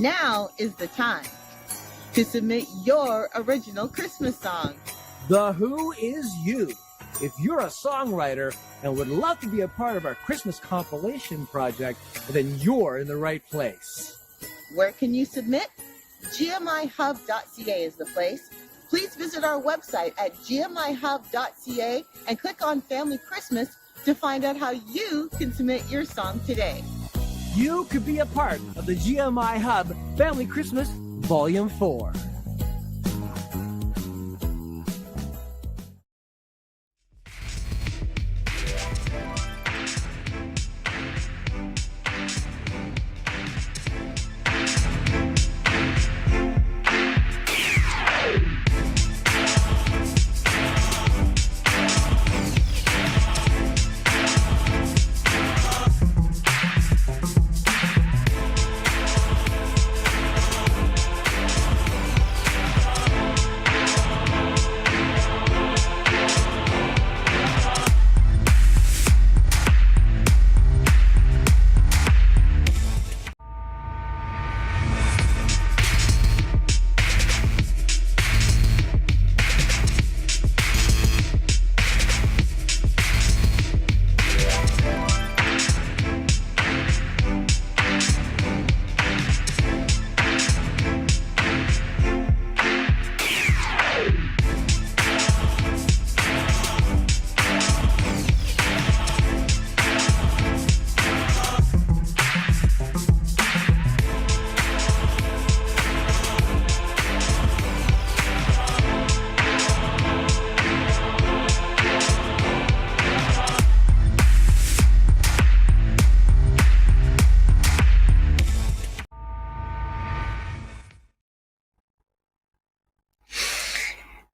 Now is the time to submit your original Christmas song. The Who is You. If you're a songwriter and would love to be a part of our Christmas compilation project, then you're in the right place. Where can you submit? GMIHub.ca is the place. Please visit our website at GMIHub.ca and click on Family Christmas to find out how you can submit your song today. You could be a part of the GMI Hub Family Christmas Volume 4.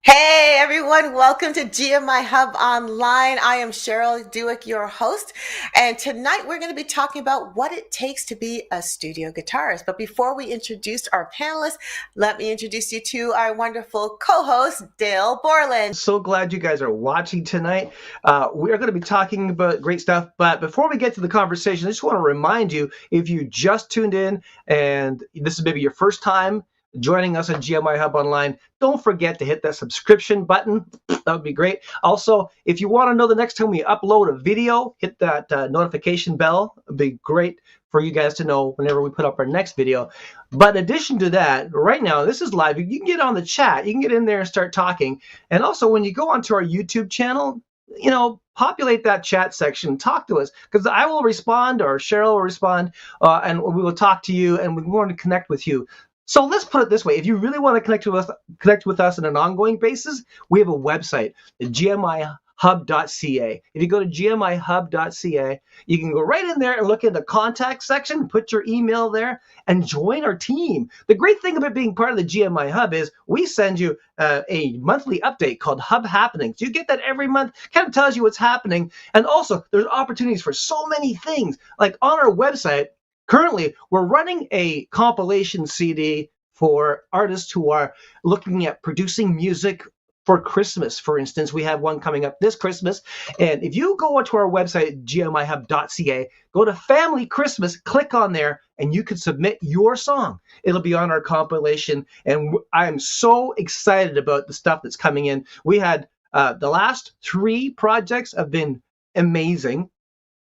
Hey everyone, welcome to GMIHub Online. I am Cheryl Dewick, your host, and tonight we're going to be talking about what it takes to be a studio guitarist. But before we introduce our panelists, let me introduce you to our wonderful co-host, Dale Borland. So glad you guys are watching tonight. We are going to be talking about great stuff, but before we get to the conversation, I just want to remind you, if you just tuned in and this is maybe your first time joining us on GMI Hub Online, don't forget to hit that subscription button. That would be great. Also, if you want to know the next time we upload a video, hit that notification bell. It would be great for you guys to know whenever we put up our next video. But in addition to that, right now, this is live. You can get on the chat. You can get in there and start talking. And also, when you go onto our YouTube channel, populate that chat section, talk to us, because I will respond or Cheryl will respond, and we will talk to you, and we want to connect with you. So let's put it this way. If you really want to connect with us on an ongoing basis, we have a website, GMIHub.ca. If you go to GMIHub.ca, you can go right in there and look at the contact section, put your email there, and join our team. The great thing about being part of the GMI Hub is we send you a monthly update called Hub Happenings. You get that every month, kind of tells you what's happening. And also, there's opportunities for so many things. Like on our website, currently, we're running a compilation CD for artists who are looking at producing music for Christmas. For instance, we have one coming up this Christmas. And if you go onto our website, gmihub.ca, go to Family Christmas, click on there, and you can submit your song. It'll be on our compilation. And I'm so excited about the stuff that's coming in. We had the last 3 projects have been amazing.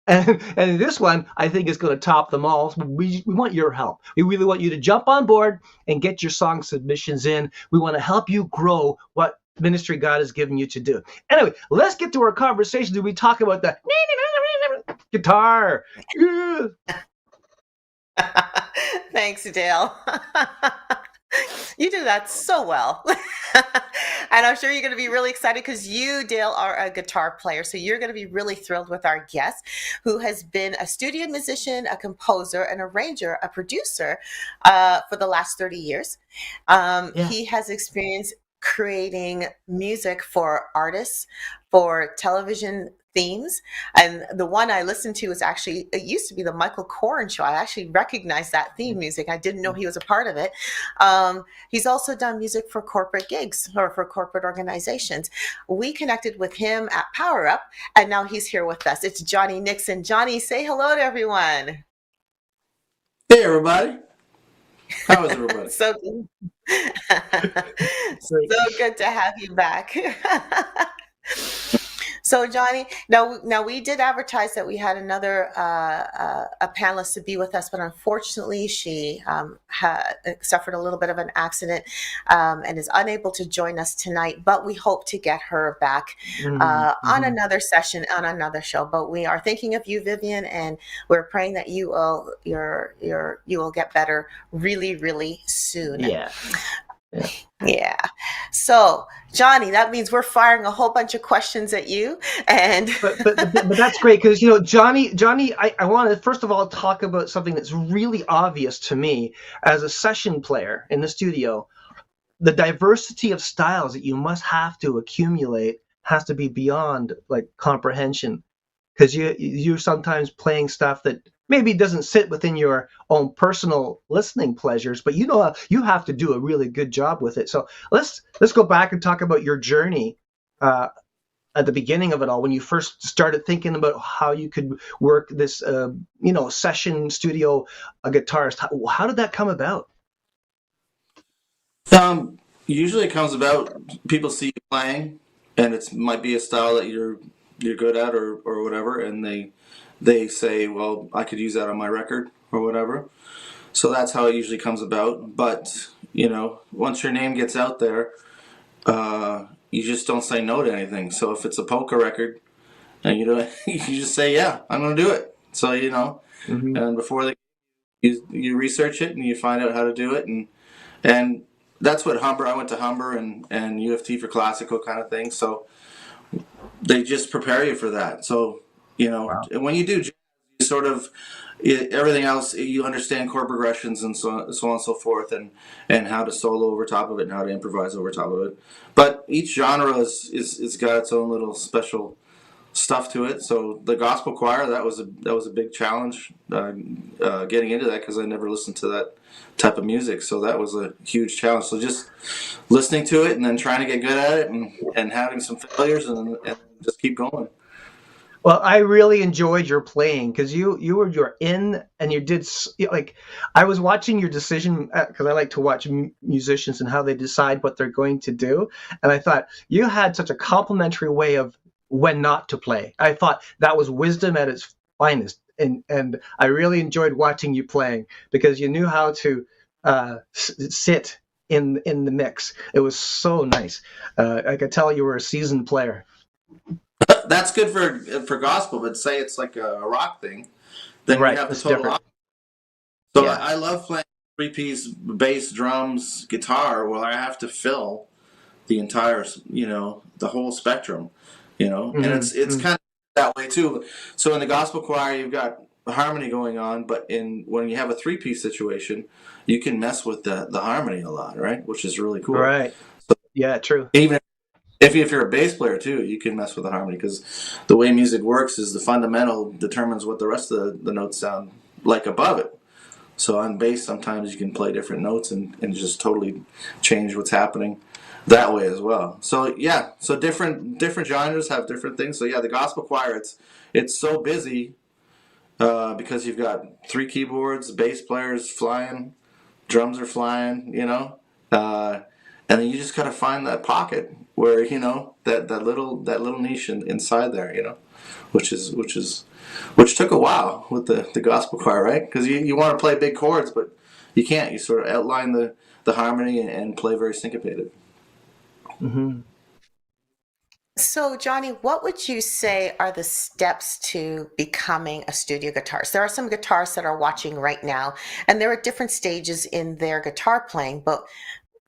And this one, I think, is going to top them all. So we want your help. We really want you to jump on board and get your song submissions in. We want to help you grow what ministry God has given you to do. Anyway, let's get to our conversation. We talk about the guitar. Thanks, Dale. You do that so well. And I'm sure you're going to be really excited because you, Dale, are a guitar player. So you're going to be really thrilled with our guest, who has been a studio musician, a composer, an arranger, a producer for the last 30 years. He has experience creating music for artists, for television themes. And the one I listened to was actually, it used to be the Michael Corrin show. I actually recognized that theme music. I didn't know he was a part of it. He's also done music for corporate gigs or for corporate organizations. We connected with him at Power Up, and now he's here with us. It's Johnny Nixon. Johnny, say hello to everyone. Hey, everybody. How is everybody? So good. Great. So good to have you back. So Johnny, now we did advertise that we had another a panelist to be with us, but unfortunately she had suffered a little bit of an accident and is unable to join us tonight. But we hope to get her back on another session, on another show. But we are thinking of you, Vivian, and we're praying that you will get better really, really soon. Yeah. Yeah. Yeah. So, Johnny, that means we're firing a whole bunch of questions at you. And But that's great because Johnny, I want to first of all talk about something that's really obvious to me as a session player in the studio. The diversity of styles that you must have to accumulate has to be beyond like comprehension, because you're sometimes playing stuff that maybe doesn't sit within your own personal listening pleasures, but you have to do a really good job with it. So let's go back and talk about your journey at the beginning of it all, when you first started thinking about how you could work this session studio guitarist. How did that come about? Usually it comes about people see you playing, and it might be a style that you're good at or whatever, and they say, well, I could use that on my record or whatever. So that's how it usually comes about. But once your name gets out there, you just don't say no to anything. So if it's a polka record, and you just say, yeah, I'm gonna do it. So and before you research it and you find out how to do it, and that's what Humber. I went to Humber and U of T for classical kind of thing. So they just prepare you for that. So Wow. when you do, you sort of everything else, you understand chord progressions and so on and so forth, and how to solo over top of it and how to improvise over top of it. But each genre is got its own little special stuff to it. So the gospel choir, that was a big challenge getting into that, because I never listened to that type of music. So that was a huge challenge. So just listening to it and then trying to get good at it and having some failures and just keep going. Well, I really enjoyed your playing because you're in and you did like I was watching your decision, because I like to watch musicians and how they decide what they're going to do, and I thought you had such a complimentary way of when not to play. I thought that was wisdom at its finest, and I really enjoyed watching you playing because you knew how to sit in the mix. It was so nice. I could tell you were a seasoned player. That's good for gospel, but say it's like a rock thing, then Right, you have the that's total different. opposite. So Yeah. I love playing three-piece bass, drums, guitar, where I have to fill the entire, the whole spectrum, and it's kind of that way too. So in the gospel choir, you've got harmony going on, but when you have a three-piece situation, you can mess with the harmony a lot, right? Which is really cool. Right. So Yeah, true. even if you're a bass player too, you can mess with the harmony, because the way music works is the fundamental determines what the rest of the notes sound like above it. So on bass, sometimes you can play different notes and just totally change what's happening that way as well. So yeah, so different genres have different things. So yeah, the gospel choir, it's so busy because you've got 3 keyboards, bass players flying, drums are flying, and then you just gotta find that pocket where that little niche inside there, which took a while with the gospel choir, right? Because you want to play big chords, but you can't. You sort of outline the harmony and play very syncopated. Mm-hmm. so, Johnny, what would you say are the steps to becoming a studio guitarist? There are some guitarists that are watching right now, and they're at different stages in their guitar playing. But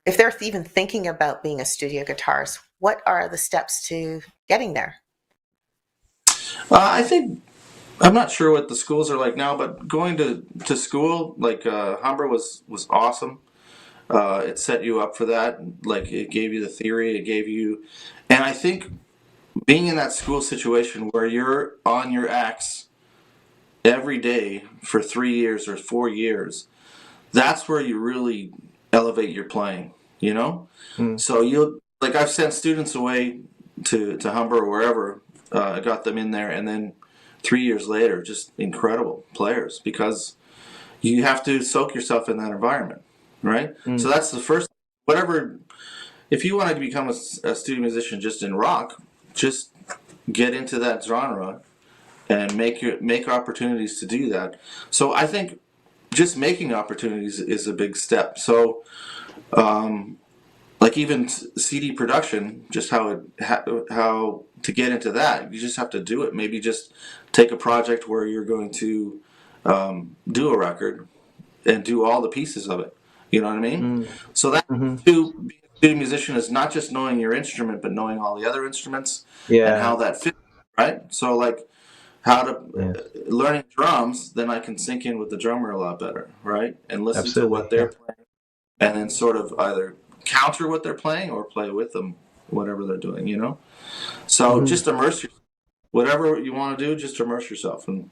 if they're even thinking about being a studio guitarist, what are the steps to getting there? I think I'm not sure what the schools are like now, but going to school like Humber was awesome. It set you up for that. Like it gave you the theory, it gave you, and I think being in that school situation where you're on your axe every day for 3 years or 4 years, that's where you really elevate your playing. Mm. So I've sent students away to Humber or wherever, I got them in there, and then 3 years later, just incredible players, because you have to soak yourself in that environment. right? So that's the first, whatever, if you wanted to become a studio musician just in rock, just get into that genre and make opportunities to do that. So I think just making opportunities is a big step. So, like even CD production, just how to get into that, you just have to do it. Maybe just take a project where you're going to do a record and do all the pieces of it. You know what I mean? So that to being a studio musician is not just knowing your instrument, but knowing all the other instruments and Yeah. how that fits. Right? So like how to Yeah. learning drums, then I can sync in with the drummer a lot better, right? And listen to Absolutely. what they're playing, and then sort of either counter what they're playing or play with them, whatever they're doing, you know? So just immerse yourself. Whatever you want to do, just immerse yourself and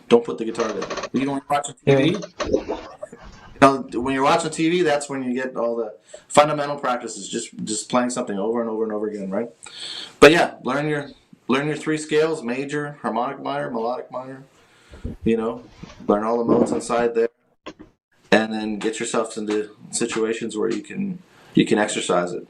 don't put the guitar down. You know, when you're watching Yeah. TV, when you're watching TV, that's when you get all the fundamental practices, just playing something over and over and over again, right? But yeah, learn your three scales: major, harmonic minor, melodic minor. You know, learn all the modes inside there, and then get yourself into situations where you can exercise it.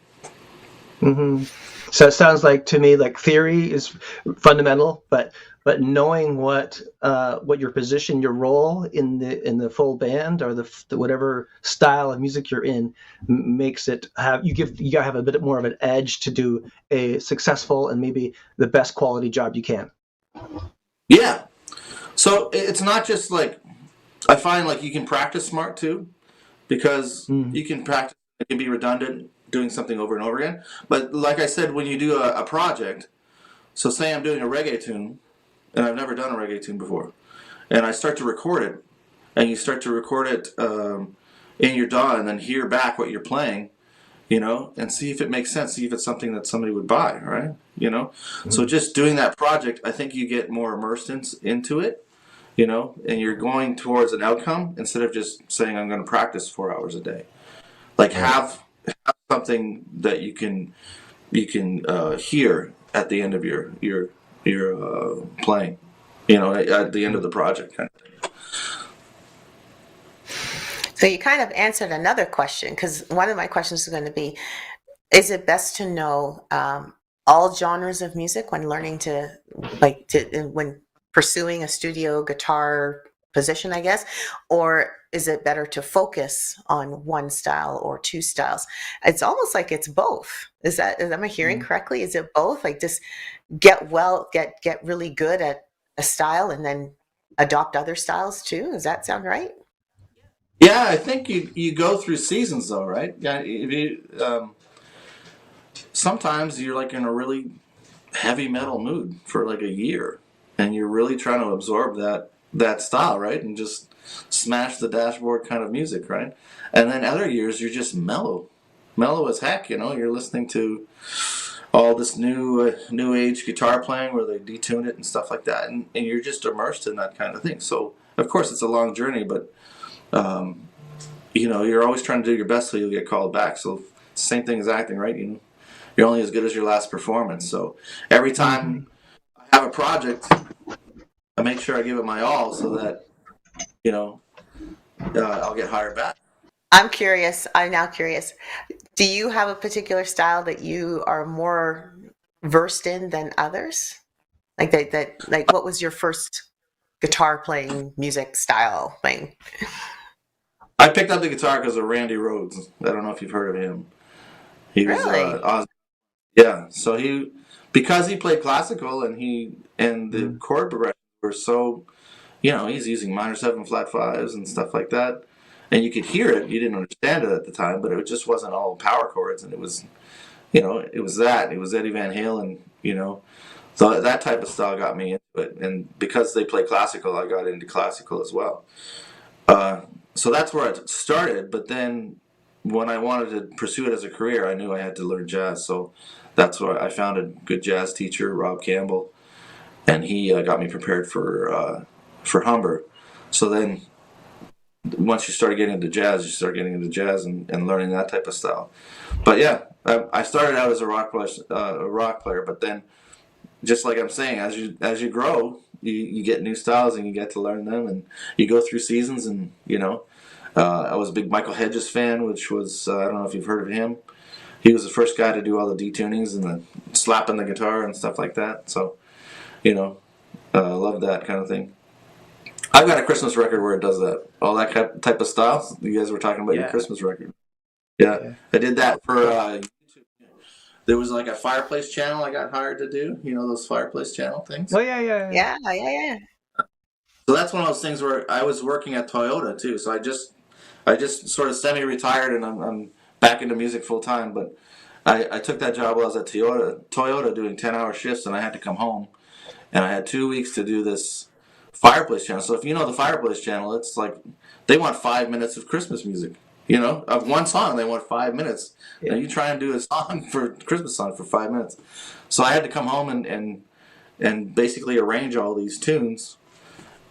So it sounds like to me like theory is fundamental, but knowing what your position, your role in the full band or the whatever style of music you're in makes it have you gotta have a bit more of an edge to do a successful and maybe the best quality job you can. Yeah. So it's not just like, I find like you can practice smart too, because you can practice, it can be redundant doing something over and over again. But like I said, when you do a project, so say I'm doing a reggae tune, and I've never done a reggae tune before, and I start to record it, and you start to record it in your DAW, and then hear back what you're playing, you know, and see if it makes sense, see if it's something that somebody would buy, right? You know, so just doing that project, I think you get more immersed into it, you know, and you're going towards an outcome instead of just saying I'm going to practice 4 hours a day. Like have something that you can hear at the end of your playing, you know, at the end of the project kind of thing. So you kind of answered another question, because one of my questions is going to be, is it best to know all genres of music when learning when pursuing a studio guitar position, I guess, or is it better to focus on one style or two styles? It's almost like it's both. Am I hearing correctly? Is it both? Like just get really good at a style and then adopt other styles too? Does that sound right? Yeah, I think you go through seasons though, right? Yeah, sometimes you're like in a really heavy metal mood for like a year, and you're really trying to absorb that style, right? And just smash the dashboard kind of music, right? And then other years you're just mellow as heck. You know, you're listening to all this new age guitar playing where they detune it and stuff like that, and you're just immersed in that kind of thing. So of course it's a long journey, but you know, you're always trying to do your best so you'll get called back. So same thing as acting, right? You know, you're only as good as your last performance. So every time I have a project, I make sure I give it my all so that, you know, I'll get hired back. I'm now curious. Do you have a particular style that you are more versed in than others? Like like what was your first guitar playing music style thing? I picked up the guitar because of Randy Rhoads. I don't know if you've heard of him. He was Really? yeah. So because he played classical and the chord progressions were so, you know, he's using minor 7 flat 5s and stuff like that, and you could hear it. You didn't understand it at the time, but it just wasn't all power chords, and it was, you know, it was Eddie Van Halen, you know. So that type of style got me into it, and because they play classical, I got into classical as well. So that's where I started, but then when I wanted to pursue it as a career, I knew I had to learn jazz. So that's where I found a good jazz teacher, Rob Campbell, and he got me prepared for Humber. So then once you start getting into jazz, and learning that type of style. But yeah, I started out as a rock player, but then just like I'm saying, as you grow, you get new styles and you get to learn them, and you go through seasons, and you know, I was a big Michael Hedges fan, which was I don't know if you've heard of him. He was the first guy to do all the detunings and the slapping the guitar and stuff like that. So, you know, love that kind of thing. I've got a Christmas record where it does that. All that type of style. You guys were talking about your Christmas record. Yeah. I did that for YouTube. There was like a fireplace channel I got hired to do. You know those fireplace channel things? Oh, yeah. Yeah. So that's one of those things where I was working at Toyota too. So I just sort of semi-retired and I'm back into music full time. But I took that job while I was at Toyota doing 10-hour shifts, and I had to come home, and I had 2 weeks to do this fireplace channel. So if you know the fireplace channel, it's like they want 5 minutes of Christmas music. You know, of one song they want 5 minutes. Yeah. Now you try and do a Christmas song for 5 minutes. So I had to come home and basically arrange all these tunes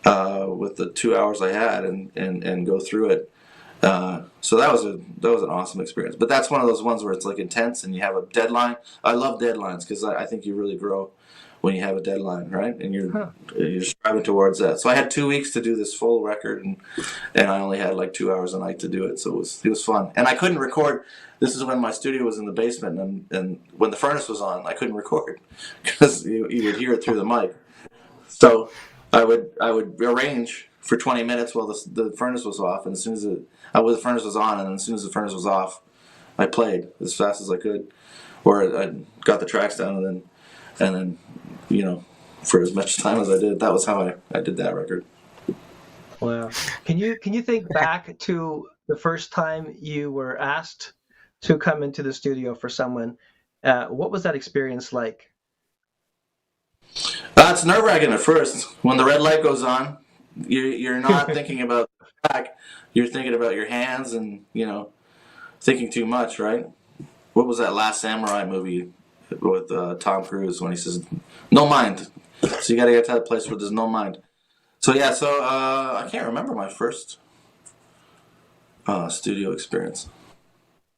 with the 2 hours I had and go through it. So that was an awesome experience. But that's one of those ones where it's like intense and you have a deadline. I love deadlines because I think you really grow when you have a deadline, right? And you're striving towards that. So I had 2 weeks to do this full record, and I only had like 2 hours a night to do it. So it was fun. And I couldn't record. This is when my studio was in the basement, and when the furnace was on, I couldn't record because you would hear it through the mic. So I would arrange for 20 minutes while the furnace was off, and as soon as the furnace was on, and as soon as the furnace was off, I played as fast as I could, or I got the tracks down, and then you know, for as much time as I did, that was how I did that record. Wow. Can you think back to the first time you were asked to come into the studio for someone? What was that experience like? It's nerve-wracking at first. When the red light goes on, you're not thinking about the track. You're thinking about your hands and, you know, thinking too much, right? What was that Last Samurai movie with Tom Cruise when he says, no mind? So you got to get to that place where there's no mind. So yeah, I can't remember my first studio experience.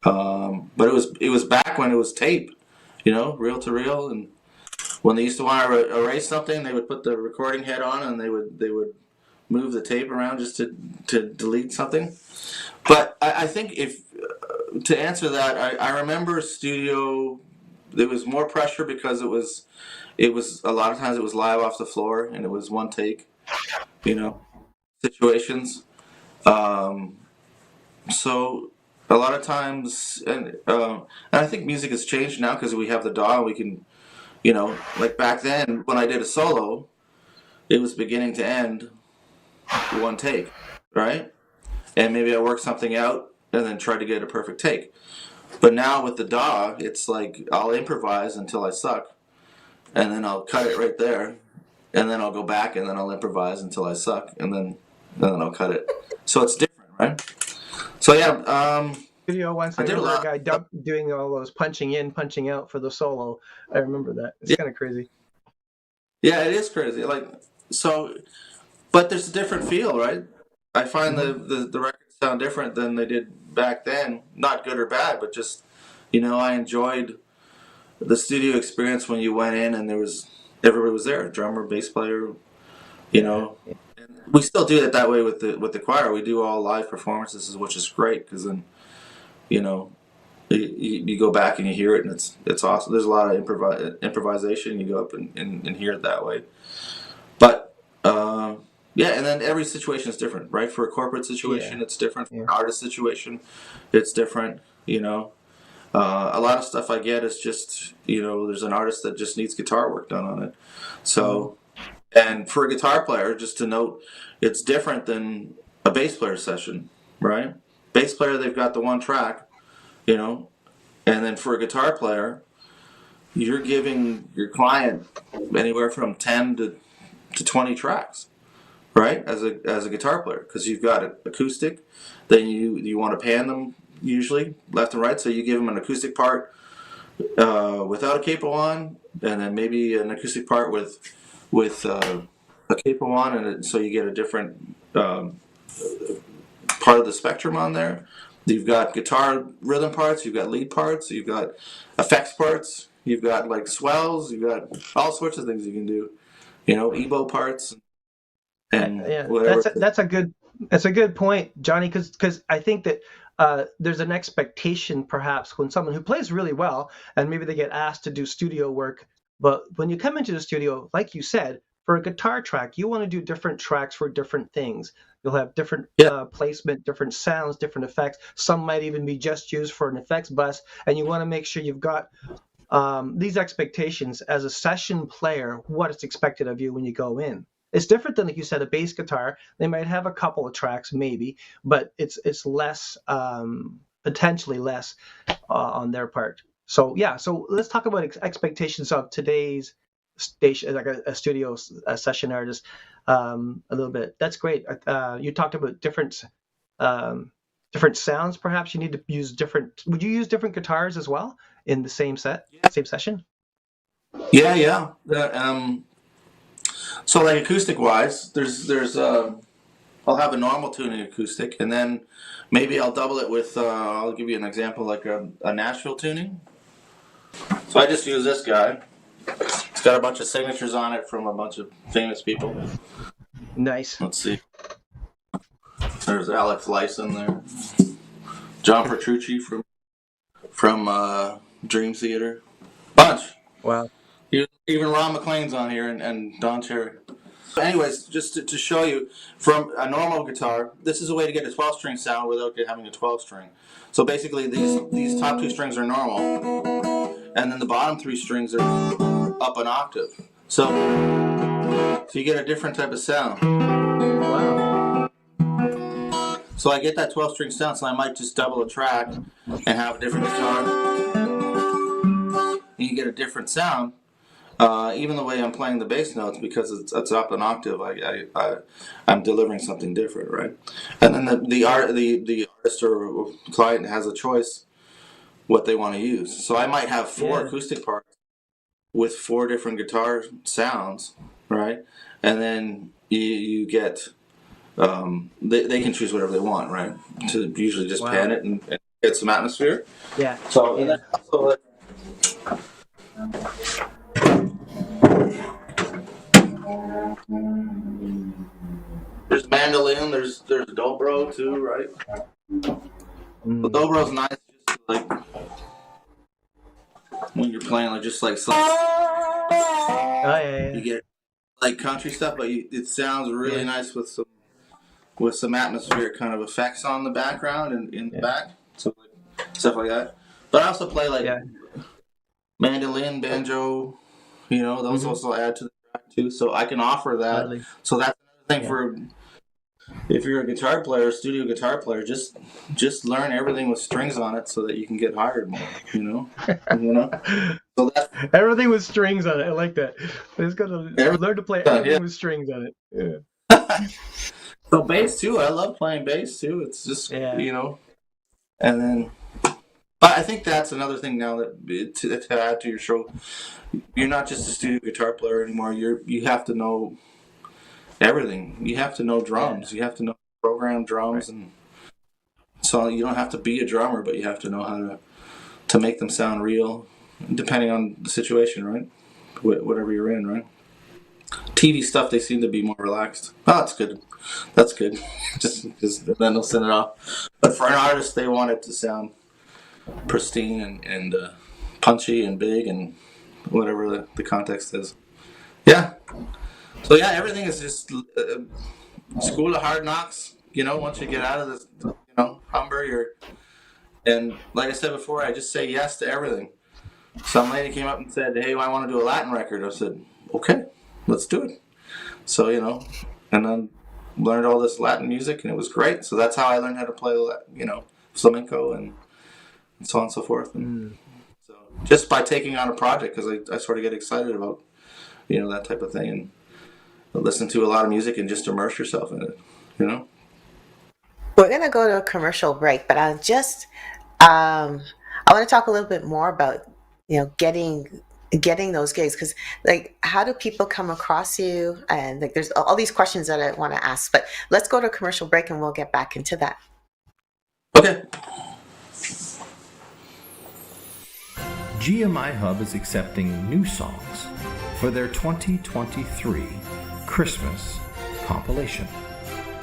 But it was back when it was tape, you know, reel to reel, and when they used to want to erase something, they would put the recording head on and they would move the tape around just to delete something. But I think to answer that, I remember studio. There was more pressure because it was a lot of times it was live off the floor and it was one take, you know, situations. So a lot of times, and I think music has changed now because we have the DAW. We can, you know, like back then when I did a solo, it was beginning to end one take, right? And maybe I worked something out and then tried to get a perfect take. But now with the DAW, it's like I'll improvise until I suck, and then I'll cut it right there, and then I'll go back and then I'll improvise until I suck, and then I'll cut it. So it's different, right? So yeah, Studio once I did a remember lot. a guy doing all those punching in, punching out for the solo. I remember that. It's kind of crazy. Yeah, it is crazy. Like so, but there's a different feel, right? I find the records sound different than they did back then. Not good or bad, but just, you know, I enjoyed the studio experience when you went in and everybody was there, drummer, bass player, you know. And we still do it that way with the choir. We do all live performances, which is great because then, you know, you go back and you hear it and it's awesome. There's a lot of improvisation. You go up and hear it that way. But yeah, and then every situation is different, right? For a corporate situation, it's different. For an artist situation, it's different. You know, a lot of stuff I get is just, you know, there's an artist that just needs guitar work done on it. So, and for a guitar player, just to note, it's different than a bass player session, right? Bass player, they've got the one track, you know, and then for a guitar player, you're giving your client anywhere from 10 to 20 tracks. Right, as a guitar player, because you've got an acoustic, then you want to pan them usually left and right, so you give them an acoustic part without a capo on, and then maybe an acoustic part with a capo on, and so you get a different part of the spectrum on there. You've got guitar rhythm parts, you've got lead parts, you've got effects parts, you've got like swells, you've got all sorts of things you can do, you know, EBO parts. And Yeah, whatever. that's a good That's a good point, Johnny, because I think that there's an expectation perhaps when someone who plays really well and maybe they get asked to do studio work, but when you come into the studio, like you said, for a guitar track, you want to do different tracks for different things. You'll have different Yeah. placement, different sounds, different effects. Some might even be just used for an effects bus, and you want to make sure you've got these expectations as a session player, what is expected of you when you go in. It's different than, like you said, a bass guitar. They might have a couple of tracks, maybe, but it's less, potentially less on their part. So yeah, so let's talk about expectations of today's station, like a studio session artist, a little bit. That's great. You talked about different sounds. Perhaps you need to use different. Would you use different guitars as well in the same same session? Yeah. So like acoustic wise, there's I'll have a normal tuning acoustic, and then maybe I'll double it with I'll give you an example, like a Nashville tuning. So I just use this guy. It's got a bunch of signatures on it from a bunch of famous people. Nice. Let's see. There's Alex Lyson there. John Petrucci from Dream Theater. Bunch. Wow. Even Ron McLean's on here, and Don Cherry. Anyways, just to show you, from a normal guitar, this is a way to get a 12-string sound without having a 12-string. So basically, these top two strings are normal, and then the bottom three strings are up an octave. So you get a different type of sound. Wow. So I get that 12-string sound, so I might just double a track and have a different guitar, and you get a different sound. Even the way I'm playing the bass notes, because it's up an octave, I'm delivering something different, right? And then the artist or client has a choice what they want to use. So I might have four acoustic parts with four different guitar sounds, right? And then you get they can choose whatever they want, right? To usually just pan it and get some atmosphere. Yeah. So and then also, there's mandolin, there's dobro too, right? The dobro's nice, just like when you're playing, like just like you get like country stuff, but it sounds really nice with some atmospheric kind of effects on the background and in the back, so like, stuff like that. But I also play like mandolin, banjo, those also add to the track too. So I can offer that. Totally. So that's another thing for if you're a guitar player, studio guitar player, just learn everything with strings on it so that you can get hired more. So that's everything with strings on it. I like that. I just gotta learn to play everything with strings on it. Yeah. So bass too. I love playing bass too. It's just and then. But I think that's another thing now that to add to your show. You're not just a studio guitar player anymore. You have to know everything. You have to know drums. You have to know program drums, and so you don't have to be a drummer, but you have to know how to make them sound real, depending on the situation, right? Whatever you're in, right? TV stuff, they seem to be more relaxed. Oh, that's good. That's good. just then they'll send it off. But for an artist, they want it to sound pristine and punchy and big and whatever the context is. Yeah. So yeah, everything is just school of hard knocks. Once you get out of this, Humber, and like I said before, I just say yes to everything. Some lady came up and said, "Hey, I want to do a Latin record." I said, "Okay, let's do it." So and then learned all this Latin music, and it was great. So that's how I learned how to play, flamenco and so on and so forth. And so just by taking on a project, because I sort of get excited about that type of thing, and listen to a lot of music and just immerse yourself in it. We're gonna go to a commercial break, but I want to talk a little bit more about getting those gigs, because like, how do people come across you? And like, there's all these questions that I want to ask, but let's go to a commercial break and we'll get back into that. Okay. GMIHub is accepting new songs for their 2023 Christmas compilation.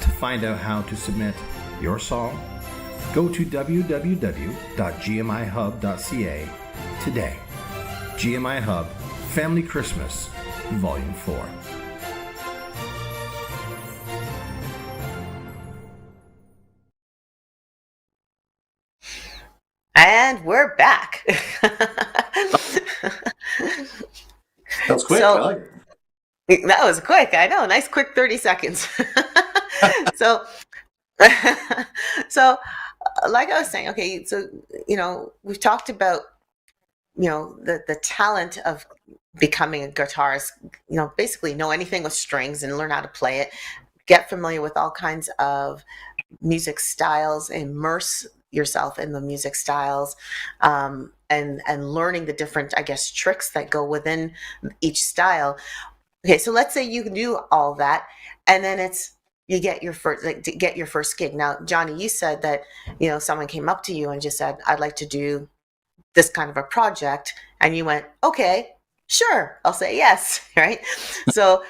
To find out how to submit your song, go to www.gmihub.ca today. GMI Hub Family Christmas, Volume 4. And we're back. That was quick. So- I like it. That was quick. I know. Nice, quick 30 seconds. So, so like I was saying, okay, so, we've talked about, the talent of becoming a guitarist, basically know anything with strings and learn how to play it, get familiar with all kinds of music styles, immerse yourself in the music styles, and learning the different, I guess, tricks that go within each style. Okay, so let's say you do all that, and then you get your first gig. Now, Johnny, you said that someone came up to you and just said, "I'd like to do this kind of a project," and you went, "Okay, sure, I'll say yes," right? So,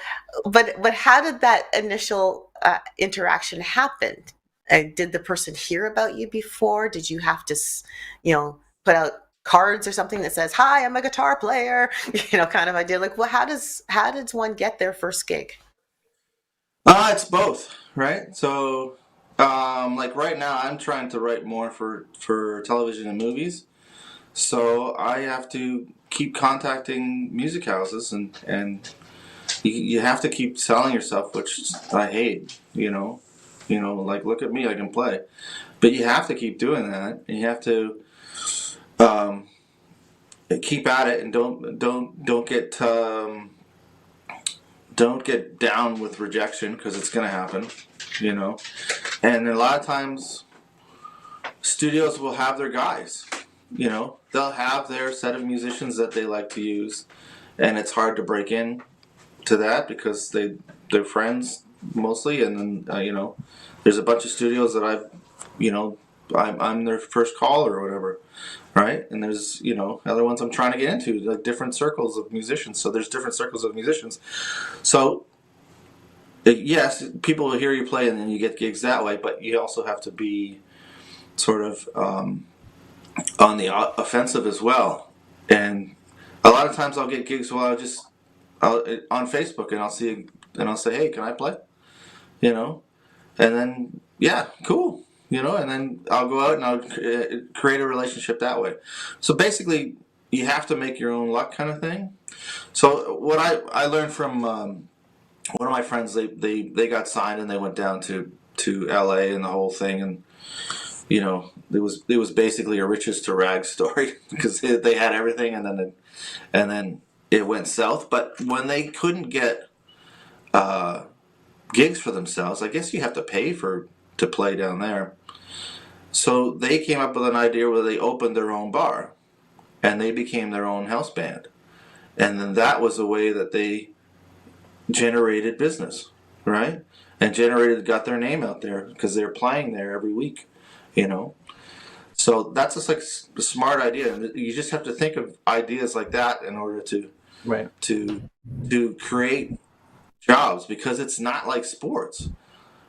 but how did that initial interaction happen? Did the person hear about you before? Did you have to, put out cards or something that says, "Hi, I'm a guitar player," kind of idea? Like, well, how does one get their first gig? It's both, right? So, like right now, I'm trying to write more for television and movies. So I have to keep contacting music houses, and you have to keep selling yourself, which I hate. Like, look at me, I can play, but you have to keep doing that, and you have to um, keep at it, and don't get down with rejection, because it's going to happen. And a lot of times studios will have their guys. They'll have their set of musicians that they like to use, and it's hard to break in to that because they're friends mostly, and then there's a bunch of studios that I'm their first call or whatever, right? And there's other ones I'm trying to get into, like different circles of musicians. So there's different circles of musicians. So yes, people will hear you play, and then you get gigs that way. But you also have to be sort of on the offensive as well. And a lot of times I'll get gigs on Facebook, and I'll say, "Hey, can I play?" And then yeah, cool. And then I'll go out and I'll create a relationship that way. So basically, you have to make your own luck, kind of thing. So what I learned from one of my friends, they got signed and they went down to LA and the whole thing, and it was basically a riches to rags story because they had everything, and then it went south. But when they couldn't get gigs for themselves, I guess you have to pay to play down there. So they came up with an idea where they opened their own bar, and they became their own house band, and then that was a way that they generated business, right? And got their name out there because they're playing there every week. So that's just like a smart idea. You just have to think of ideas like that in order to create jobs, because it's not like sports,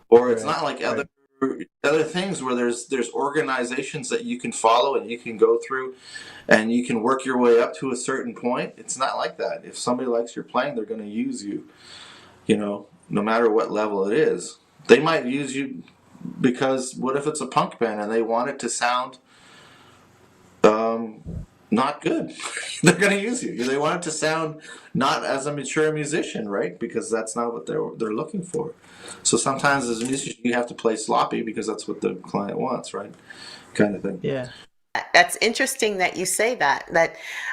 or it's not like other things where there's organizations that you can follow and you can go through and you can work your way up to a certain point. It's not like that. If somebody likes your playing, they're going to use you, no matter what level it is. They might use you because what if it's a punk band and they want it to sound not good? They're going to use you. They want it to sound not as a mature musician, right? Because that's not what they're looking for. So sometimes as a musician, you have to play sloppy because that's what the client wants, right? Kind of thing. Yeah. That's interesting that you say that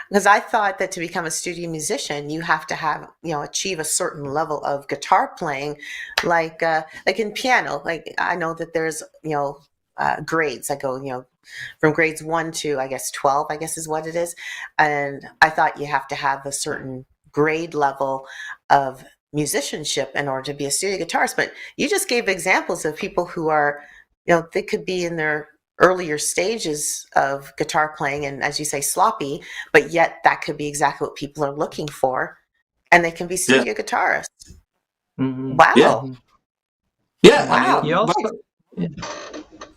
because I thought that to become a studio musician, you have to have, achieve a certain level of guitar playing, like in piano. Like I know that there's, grades that go, from grades 1 to, I guess, 12, I guess is what it is. And I thought you have to have a certain grade level of musicianship in order to be a studio guitarist. But you just gave examples of people who are, they could be in their earlier stages of guitar playing and, as you say, sloppy, but yet that could be exactly what people are looking for, and they can be studio guitarists. Mm-hmm. Wow. Yeah. Yeah, Wow. I You mean, also,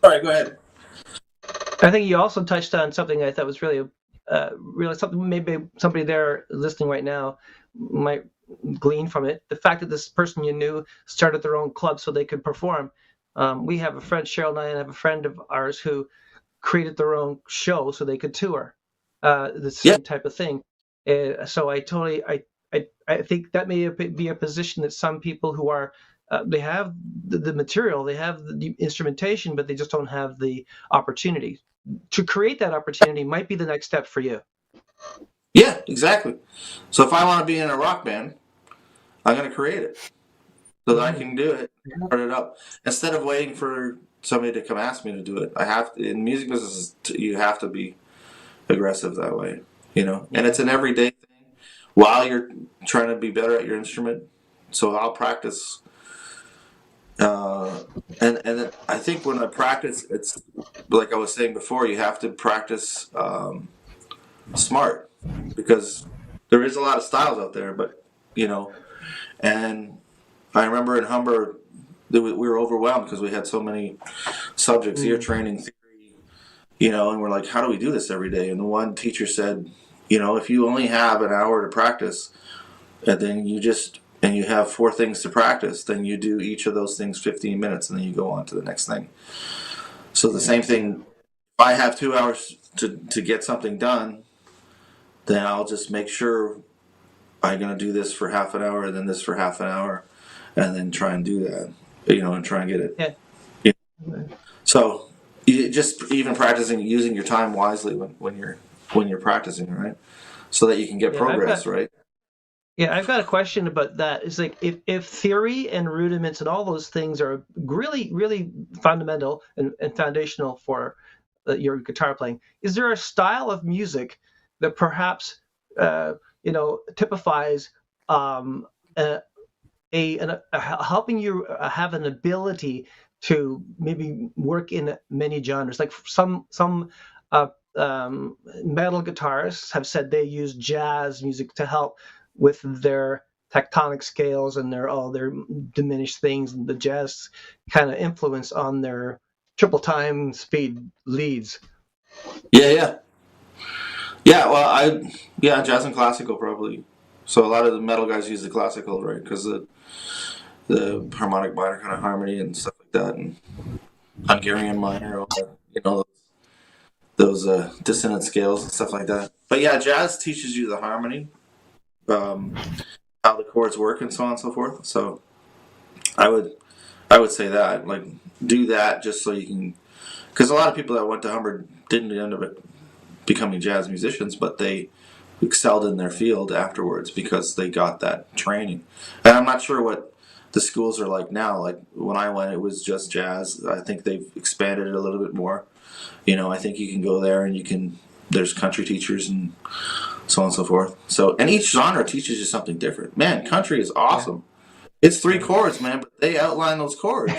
sorry, go ahead. I think you also touched on something I thought was really something maybe somebody there listening right now might glean from it. The fact that this person you knew started their own club so they could perform. We have a friend, Cheryl and I have a friend of ours who created their own show so they could tour. The Yeah, same type of thing. So I think that may be a position that some people who are they have the material, they have the instrumentation, but they just don't have the opportunity. To create that opportunity might be the next step for you. yeah, exactly. So if I want to be in a rock band, I'm going to create it so that I Mhm. can do it, start it up instead of waiting for somebody to come ask me to do it. I have to, in music business, you have to be aggressive that way, and Yeah. it's an everyday thing while you're trying to be better at your instrument. So I'll practice, uh, and I think when I practice, it's like I was saying before, you have to practice smart because there is a lot of styles out there, but you know, and I remember in Humber, we were overwhelmed because we had so many subjects, ear Mm. training, theory, and we're like, how do we do this every day? And the one teacher said, if you only have an hour to practice, and then and you have 4 things to practice, then you do each of those things 15 minutes, and then you go on to the next thing. So the same thing, if I have 2 hours to get something done, then I'll just make sure I'm going to do this for half an hour, and then this for half an hour, and then try and do that, and try and get it. Yeah. Yeah. So you just even practicing using your time wisely when you're practicing, right? So that you can get Yeah. progress, right? I've got a question about that. It's like if theory and rudiments and all those things are really, really fundamental and foundational for your guitar playing, is there a style of music that perhaps uh, typifies um, a, helping you have an ability to maybe work in many genres? Like some uh, metal guitarists have said they use jazz music to help with their tectonic scales and their diminished things, and the jazz kind of influence on their triple time speed leads. Yeah, yeah, yeah. Well, jazz and classical probably. So a lot of the metal guys use the classical, right? Because the harmonic minor kind of harmony and stuff like that, and Hungarian minor, all that, those dissonant scales and stuff like that. But yeah, jazz teaches you the harmony, um, how the chords work, and so on and so forth. So I would I would say that like do that just so you can, because a lot of people that went to Humber didn't end up becoming jazz musicians, but they excelled in their field afterwards because they got that training. And I'm not sure what the schools are like now. Like when I went, it was just jazz. I think they've expanded it a little bit more. I think you can go there and there's country teachers and so on and so forth. So, and each genre teaches you something different. Man, country is Yeah. awesome. It's 3 chords, man, but they outline those chords.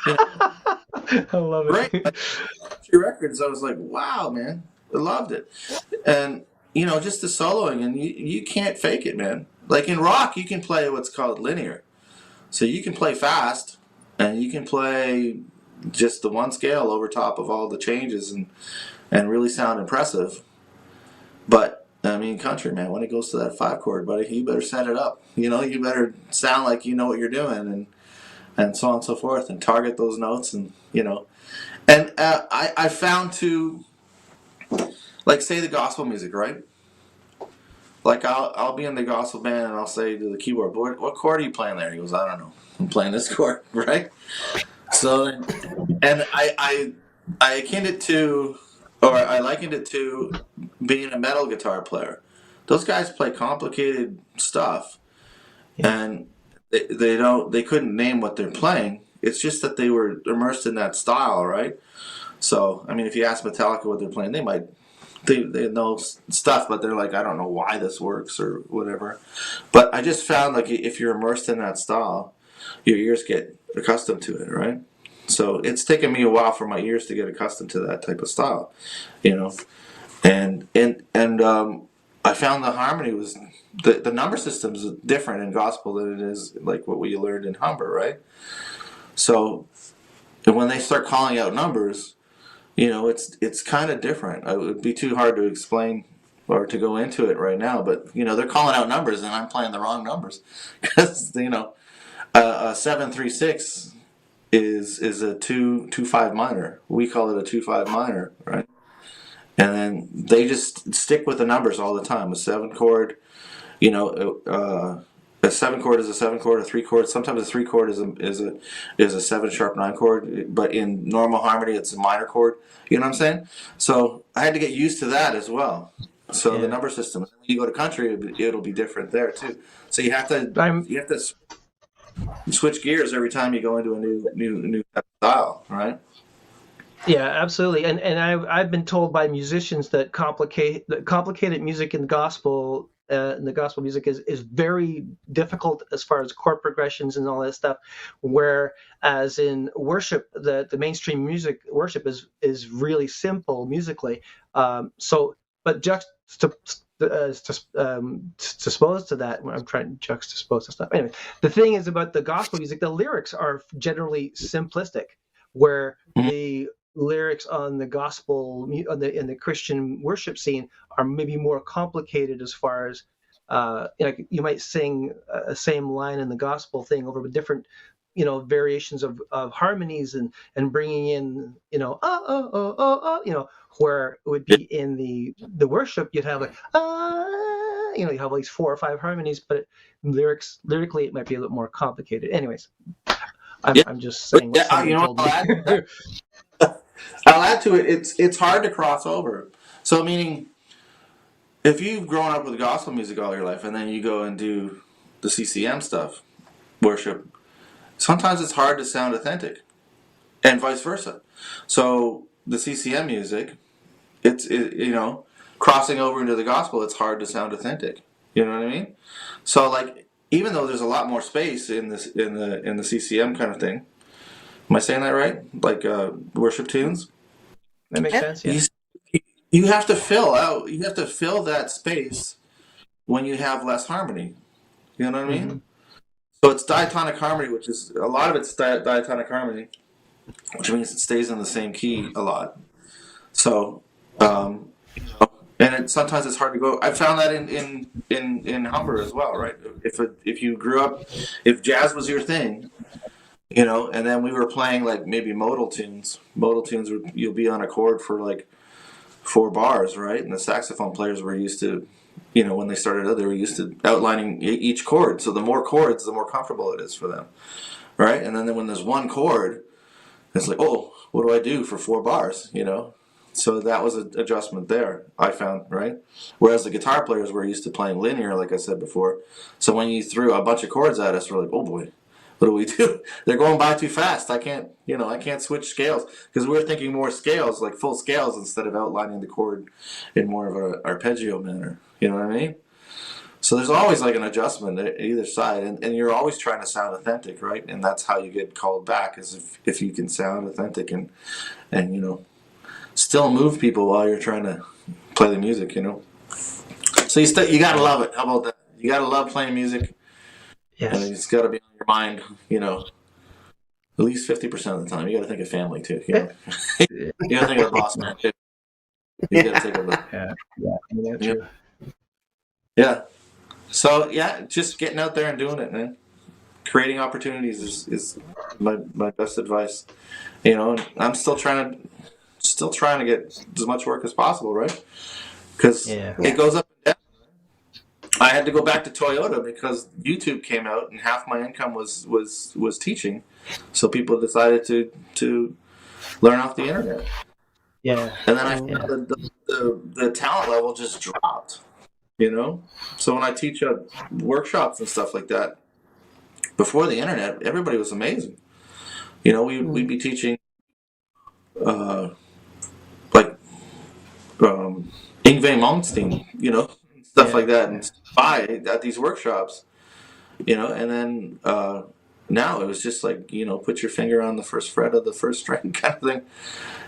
You know, I love great. it. Country records, I was like, wow, man, I loved it. And just the soloing, and you can't fake it, man. Like in rock, you can play what's called linear, so you can play fast, and you can play just the one scale over top of all the changes, and really sound impressive. But I mean, country, man, when it goes to that 5 chord, buddy, you better set it up. You better sound like you know what you're doing, and so on and so forth, and target those notes, and. And I found to, like, say the gospel music, right? Like I'll be in the gospel band and I'll say to the keyboard, "Boy, what chord are you playing there?" He goes, "I don't know. I'm playing this chord," right? So, and I akined it to, or I likened it to being a metal guitar player. Those guys play complicated stuff, Yeah. and they couldn't name what they're playing. It's just that they were immersed in that style, right? So, I mean, if you ask Metallica what they're playing, they know stuff, but they're like, I don't know why this works or whatever. But I just found like if you're immersed in that style, your ears get accustomed to it, right? So it's taken me a while for my ears to get accustomed to that type of style, you know. And I found the harmony was the number system's different in gospel than it is like what we learned in Humber, right? So when they start calling out numbers, it's kind of different. It would be too hard to explain or to go into it right now, but they're calling out numbers and I'm playing the wrong numbers because a 7-3-6 is a 2-2-5 minor. We call it a 2-5 minor, right? And then they just stick with the numbers all the time. A 7 chord, a 7 chord is a 7 chord. A 3 chord, sometimes a 3 chord is a 7 sharp 9 chord. But in normal harmony, it's a minor chord. You know what I'm saying? So I had to get used to that as well. So the number system. When you go to country, it'll be different there too. So you have to switch gears every time you go into a new style, right? Yeah, absolutely. And I've been told by musicians that complicated music in the gospel music is very difficult as far as chord progressions and all that stuff. Whereas in worship, the mainstream music worship is really simple musically. But juxtaposed to that, I'm trying to juxtapose the stuff. Anyway, the thing is about the gospel music, the lyrics are generally simplistic, where the lyrics on the gospel in the Christian worship scene are maybe more complicated as far as you might sing a same line in the gospel thing over different variations of harmonies and bringing in where it would be in the worship you'd have like you have these 4 or 5 harmonies, but lyrically it might be a little more complicated. Anyways, I'm just saying what somebody told me. I'll add to it. It's hard to cross over. So meaning, if you've grown up with gospel music all your life and then you go and do the CCM stuff, worship, sometimes it's hard to sound authentic, and vice versa. So the CCM music, crossing over into the gospel, it's hard to sound authentic. You know what I mean? So like, even though there's a lot more space in the CCM kind of thing, am I saying that right? Like worship tunes. That makes sense. Yeah. You have to fill out. You have to fill that space when you have less harmony. You know what I mean? Mm-hmm. So it's diatonic harmony, which is a lot of it's diatonic harmony, which means it stays in the same key a lot. So, and sometimes it's hard to go. I found that in Humber as well, right? If you grew up, if jazz was your thing, and then we were playing like maybe modal tunes. Modal tunes, you'll be on a chord for like 4 bars, right? And the saxophone players were used to, when they started out, they were used to outlining each chord. So the more chords, the more comfortable it is for them, right? And then when there's one chord, it's like, oh, what do I do for 4 bars, So that was an adjustment there, I found, right? Whereas the guitar players were used to playing linear, like I said before. So when you threw a bunch of chords at us, we're like, oh boy, what do we do? They're going by too fast. I can't switch scales, because we're thinking more scales, like full scales, instead of outlining the chord in more of an arpeggio manner. You know what I mean? So there's always like an adjustment at either side, and you're always trying to sound authentic, right? And that's how you get called back, is if you can sound authentic and still move people while you're trying to play the music. So you gotta love it. How about that? You gotta love playing music. Yes. And it's got to be on your mind, at least 50% of the time. You got to think of family too. You got to think of the boss man too. You got to take a look. Yeah, true. Yeah. So just getting out there and doing it, man. Creating opportunities is my best advice. And I'm still trying to get as much work as possible, right? Because it goes up and down. I had to go back to Toyota because YouTube came out and half my income was teaching. So people decided to learn off the internet. Yeah. And then I found the talent level just dropped, So when I teach workshops and stuff like that, before the internet, everybody was amazing. We'd be teaching like Yngwie Malmsteen, stuff like that, and at these workshops, and then now it was just like, put your finger on the first fret of the first string kind of thing.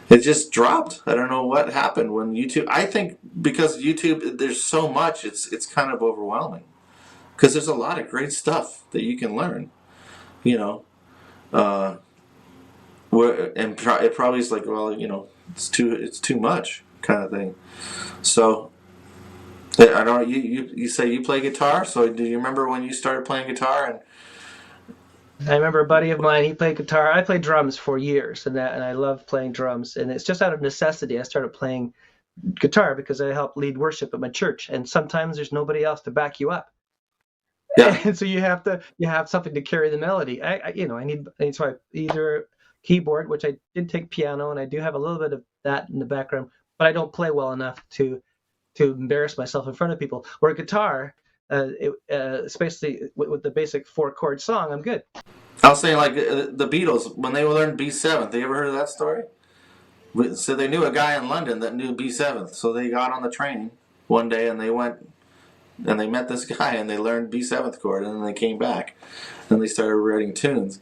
It just dropped. I don't know what happened when YouTube. I think because YouTube, there's so much, it's kind of overwhelming, because there's a lot of great stuff that you can learn, it probably is like, well, it's too much kind of thing. So I don't. You say you play guitar. So do you remember when you started playing guitar? And I remember a buddy of mine, he played guitar. I played drums for years, and I love playing drums. And it's just out of necessity I started playing guitar because I help lead worship at my church, and sometimes there's nobody else to back you up. yeah, And so you have something to carry the melody. I need so I either keyboard, which I did take piano, and I do have a little bit of that in the background, but I don't play well enough to embarrass myself in front of people. Or guitar, especially with the basic 4-chord song, I'm good. I was saying like the Beatles when they learned B7th. You ever heard of that story? So they knew a guy in London that knew B7th. So they got on the train one day and they went and they met this guy and they learned B7th chord and then they came back and they started writing tunes,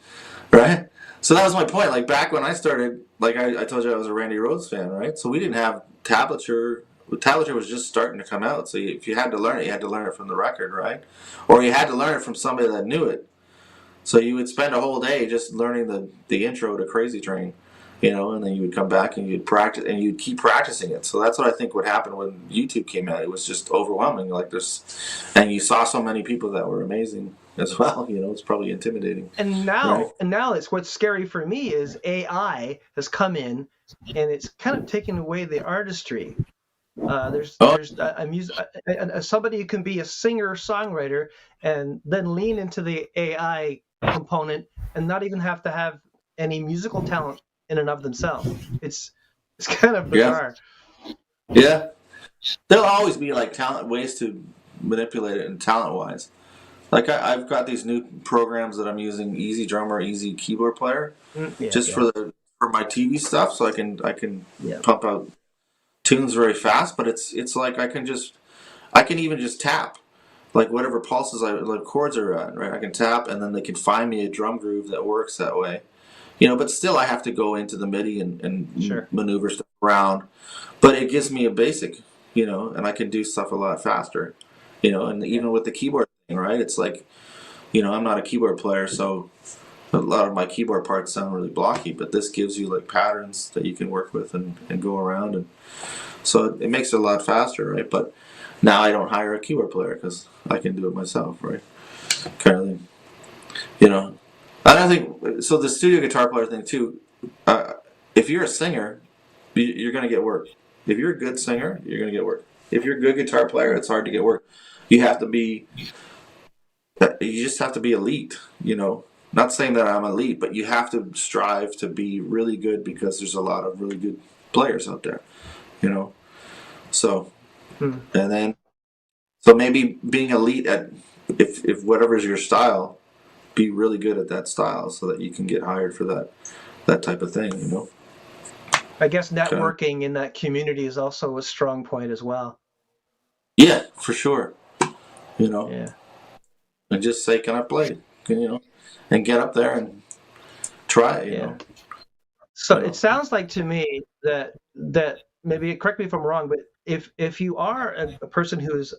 right? So that was my point. Like back when I started, like I told you I was a Randy Rhoads fan, right? So we didn't have tablature. Tablature was just starting to come out. So if you had to learn it, you had to learn it from the record, right? Or you had to learn it from somebody that knew it. So you would spend a whole day just learning the intro to Crazy Train, and then you would come back and you'd practice and you'd keep practicing it. So that's what I think would happen when YouTube came out. It was just overwhelming, like this, and you saw so many people that were amazing as well. It's probably intimidating. And now it's what's scary for me is AI has come in, and it's kind of taken away the artistry. Somebody who can be a singer songwriter and then lean into the AI component and not even have to have any musical talent in and of themselves. It's kind of bizarre. Yeah. There'll always be like ways to manipulate it and talent wise. Like I've got these new programs that I'm using, Easy Drummer, Easy Keyboard Player, for my TV stuff, so I can pump out tunes very fast. But it's like I can even just tap, like whatever pulses like chords are at, right? I can tap, and then they can find me a drum groove that works that way. But still I have to go into the MIDI and maneuver stuff around. But it gives me a basic, and I can do stuff a lot faster, and even with the keyboard thing, right? It's like, I'm not a keyboard player, so a lot of my keyboard parts sound really blocky, but this gives you like patterns that you can work with and go around. And so it makes it a lot faster, right? But now I don't hire a keyboard player because I can do it myself, right? Kind of thing, I don't think so. The studio guitar player thing too. If you're a singer, you're going to get work. If you're a good singer, you're going to get work. If you're a good guitar player, it's hard to get work. You just have to be elite. Not saying that I'm elite, but you have to strive to be really good because there's a lot of really good players out there. So, and then, so maybe being elite at if whatever's your style, be really good at that style so that you can get hired for that type of thing. I guess networking in that community is also a strong point as well. Yeah, for sure. Yeah. And just say, "Can I play?" And get up there and try it. So it sounds like to me that maybe correct me if I'm wrong, but if you are a person who's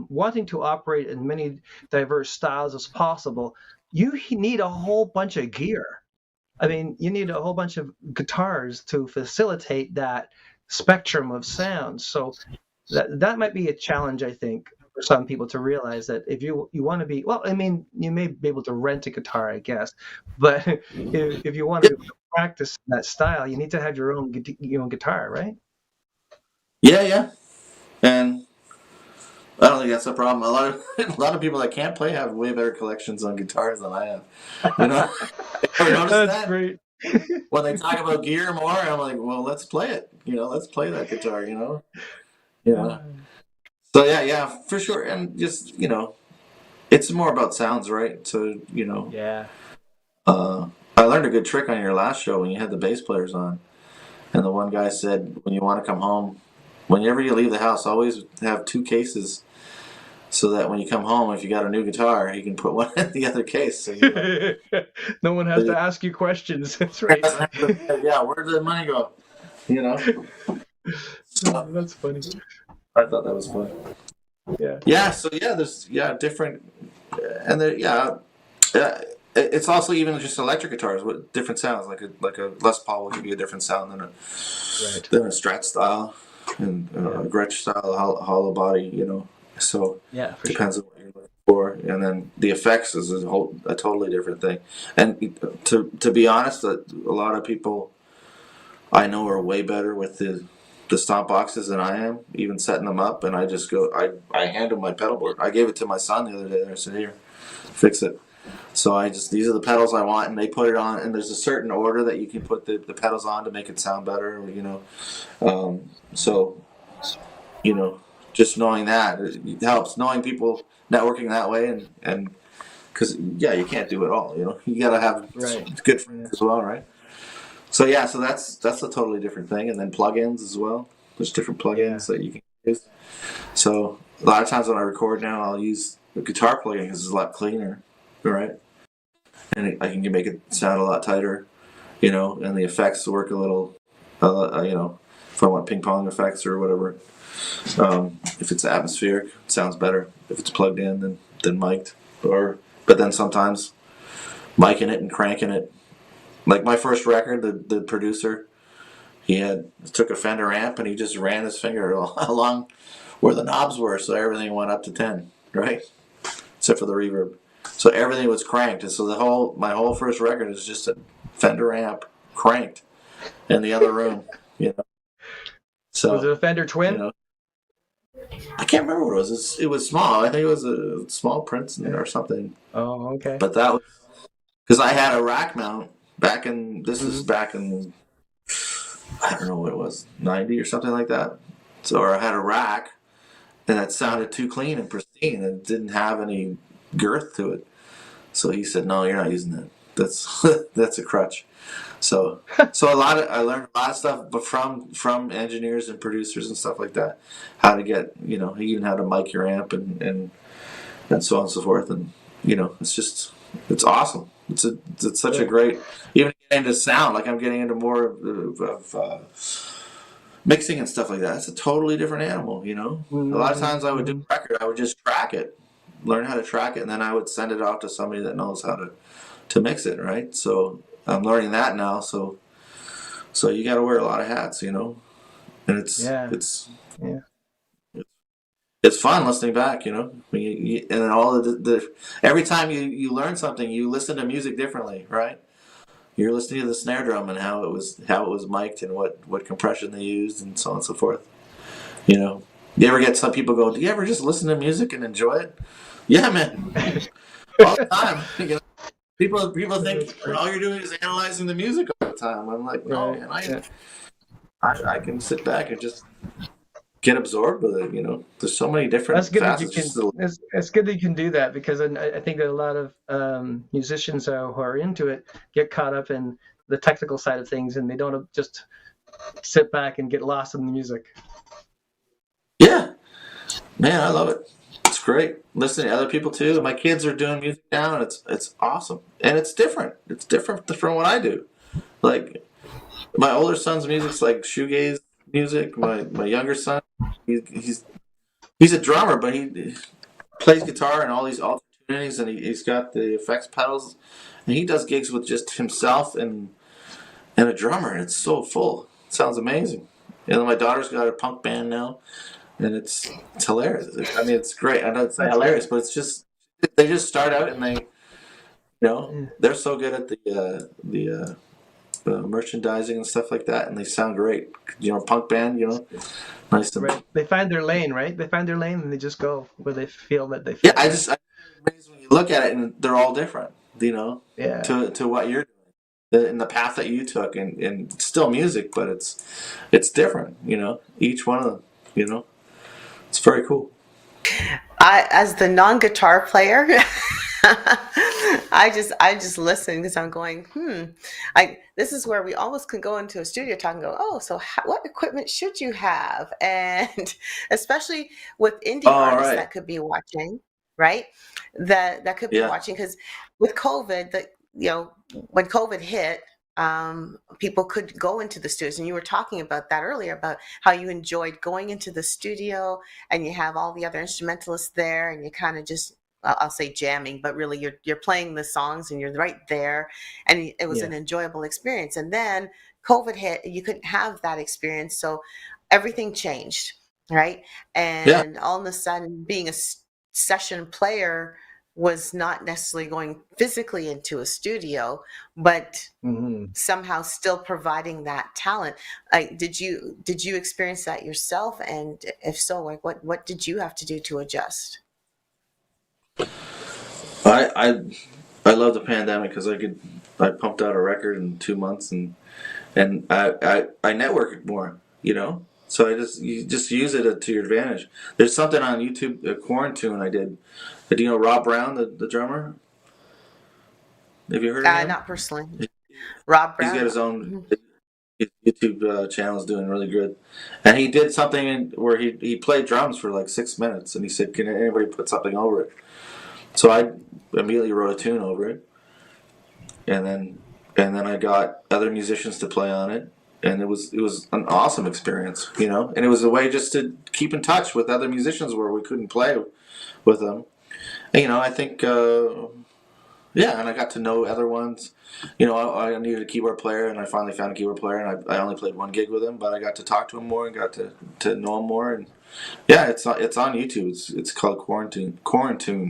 wanting to operate in many diverse styles as possible, you need a whole bunch of gear. I mean, you need a whole bunch of guitars to facilitate that spectrum of sounds. So that might be a challenge, I think, for some people to realize that if you want to be, well, I mean, you may be able to rent a guitar, I guess, but if you want to practice that style, you need to have your own guitar, right? Yeah. And I don't think that's a problem. A lot of people that can't play have way better collections on guitars than I have. Ever noticed That's that? great. When they talk about gear more, I'm like, well, let's play it. Let's play that guitar. So yeah, for sure. And just it's more about sounds, right? So Yeah. I learned a good trick on your last show when you had the bass players on, and the one guy said, when you want to come home, whenever you leave the house, always have 2 cases. So that when you come home, if you got a new guitar, you can put one in the other case. So No one has to ask you questions. That's right. Yeah, where did the money go? So, that's funny. I thought that was fun. Yeah. Yeah. So there's different, and there it's also even just electric guitars with different sounds. Like a Les Paul will give you a different sound than a Strat style and a Gretsch style hollow body. You know, so Yeah, for depends on what you're looking for. And then the effects is a totally different thing. And to be honest, a lot of people I know are way better with the stomp boxes than I am, even setting them up. And I just go, I hand them my pedal board. I gave it to my son the other day. And I said, here, fix it. So these are the pedals I want, and they put it on. And there's a certain order that you can put the pedals on to make it sound better. You know, so you know, just knowing that it helps. Knowing people networking that way, and because you can't do it all. You know, you got to have good friends as well, right? So so that's a totally different thing. And then plugins as well. There's different plugins that you can use. So a lot of times when I record now, I'll use the guitar plugin because it's a lot cleaner, right? And I can make it sound a lot tighter, you know. And the effects work a little, you know, if I want ping pong effects or whatever. If it's atmospheric, it sounds better. If it's plugged in, than mic'd. But then sometimes micing it and cranking it. Like my first record, the producer, he took a Fender amp and he just ran his finger along where the knobs were, so everything went up to 10, right? Except for the reverb. So everything was cranked, and so my whole first record is just a Fender amp cranked in the other room, you know. So was it a Fender Twin? You know, I can't remember what it was. It was small. I think it was a small Princeton or something. Oh, okay. But that was because I had a rack mount back in. This is back in. I don't know what it was, 90 or something like that. So I had a rack, and that sounded too clean and pristine, and it didn't have any girth to it. So he said, "No, you're not using that. That's that's a crutch." So I learned a lot of stuff, but from engineers and producers and stuff like that, how to get, you know, even how to mic your amp and so on and so forth, and you know, it's awesome. It's such a great, even getting into sound, like I'm getting into more of mixing and stuff like that. It's a totally different animal, you know. A lot of times I would do a record, I would just track it, learn how to track it, and then I would send it off to somebody that knows how to mix it, right? So I'm learning that now. So you got to wear a lot of hats, you know, and it's fun listening back, you know. And then all the every time you learn something, you listen to music differently, right? You're listening to the snare drum and how it was mic'd and what compression they used and so on and so forth. You know, you ever get some people go, "Do you ever just listen to music and enjoy it?" Yeah, man, all the time. You know, people think all you're doing is analyzing the music all the time. I'm like, no, man, I can sit back and just get absorbed with it. You know, there's so many different facets. It's good that you can do that, because I think that a lot of musicians who are into it get caught up in the technical side of things, and they don't just sit back and get lost in the music. Yeah, man, I love it. It's great listening to other people too. My kids are doing music now, and it's awesome, and it's different. It's different from what I do. Like my older son's music's like shoegaze music. My younger son, he's a drummer, but he plays guitar and all these alternate tunings, and he's got the effects pedals, and he does gigs with just himself and a drummer, and it's so full. It sounds amazing. And then my daughter's got a punk band now, and it's hilarious. I mean, it's great. I know it's not hilarious, but it's just they just start out and they, you know, they're so good at the merchandising and stuff like that, and they sound great. You know, punk band, you know, nice. Right. They find their lane, right? They find their lane and they just go where they feel that they fit. Yeah, I'm amazed when you look at it and they're all different, you know, to what you're doing, in the path that you took, and it's still music, but it's different, you know, each one of them, you know, it's very cool. As the non-guitar player, I just listen because I'm going, this is where we almost can go into a studio talk and go, oh, so what equipment should you have? And especially with indie artists that could be watching, right? That could be watching, because with COVID, when COVID hit, people could go into the studios, and you were talking about that earlier, about how you enjoyed going into the studio and you have all the other instrumentalists there, and you kind of just, I'll say jamming, but really you're playing the songs and you're right there, and it was Yeah. an enjoyable experience. And then COVID hit, and you couldn't have that experience, so everything changed, right? Yeah. And all of a sudden, being a session player was not necessarily going physically into a studio, but Hmm. somehow still providing that talent. Like, did you experience that yourself? And if so, like what did you have to do to adjust? I love the pandemic because I pumped out a record in 2 months, and I networked more, you know. So you just use it to your advantage. There's something on YouTube, a quarantine I did. Do you know Rob Brown, the drummer? Have you heard of him? Not personally. Rob He's got Brown. his own Mhm. his YouTube channel is doing really good, and he did something where he played drums for like 6 minutes, and he said, "Can anybody put something over it?" So I immediately wrote a tune over it, and then I got other musicians to play on it, and it was an awesome experience, you know. And it was a way just to keep in touch with other musicians where we couldn't play with them. And, you know, I think yeah, and I got to know other ones. You know, I needed a keyboard player, and I finally found a keyboard player, and I only played one gig with him, but I got to talk to him more and got to know him more. And yeah, it's on YouTube. It's called Quarantine.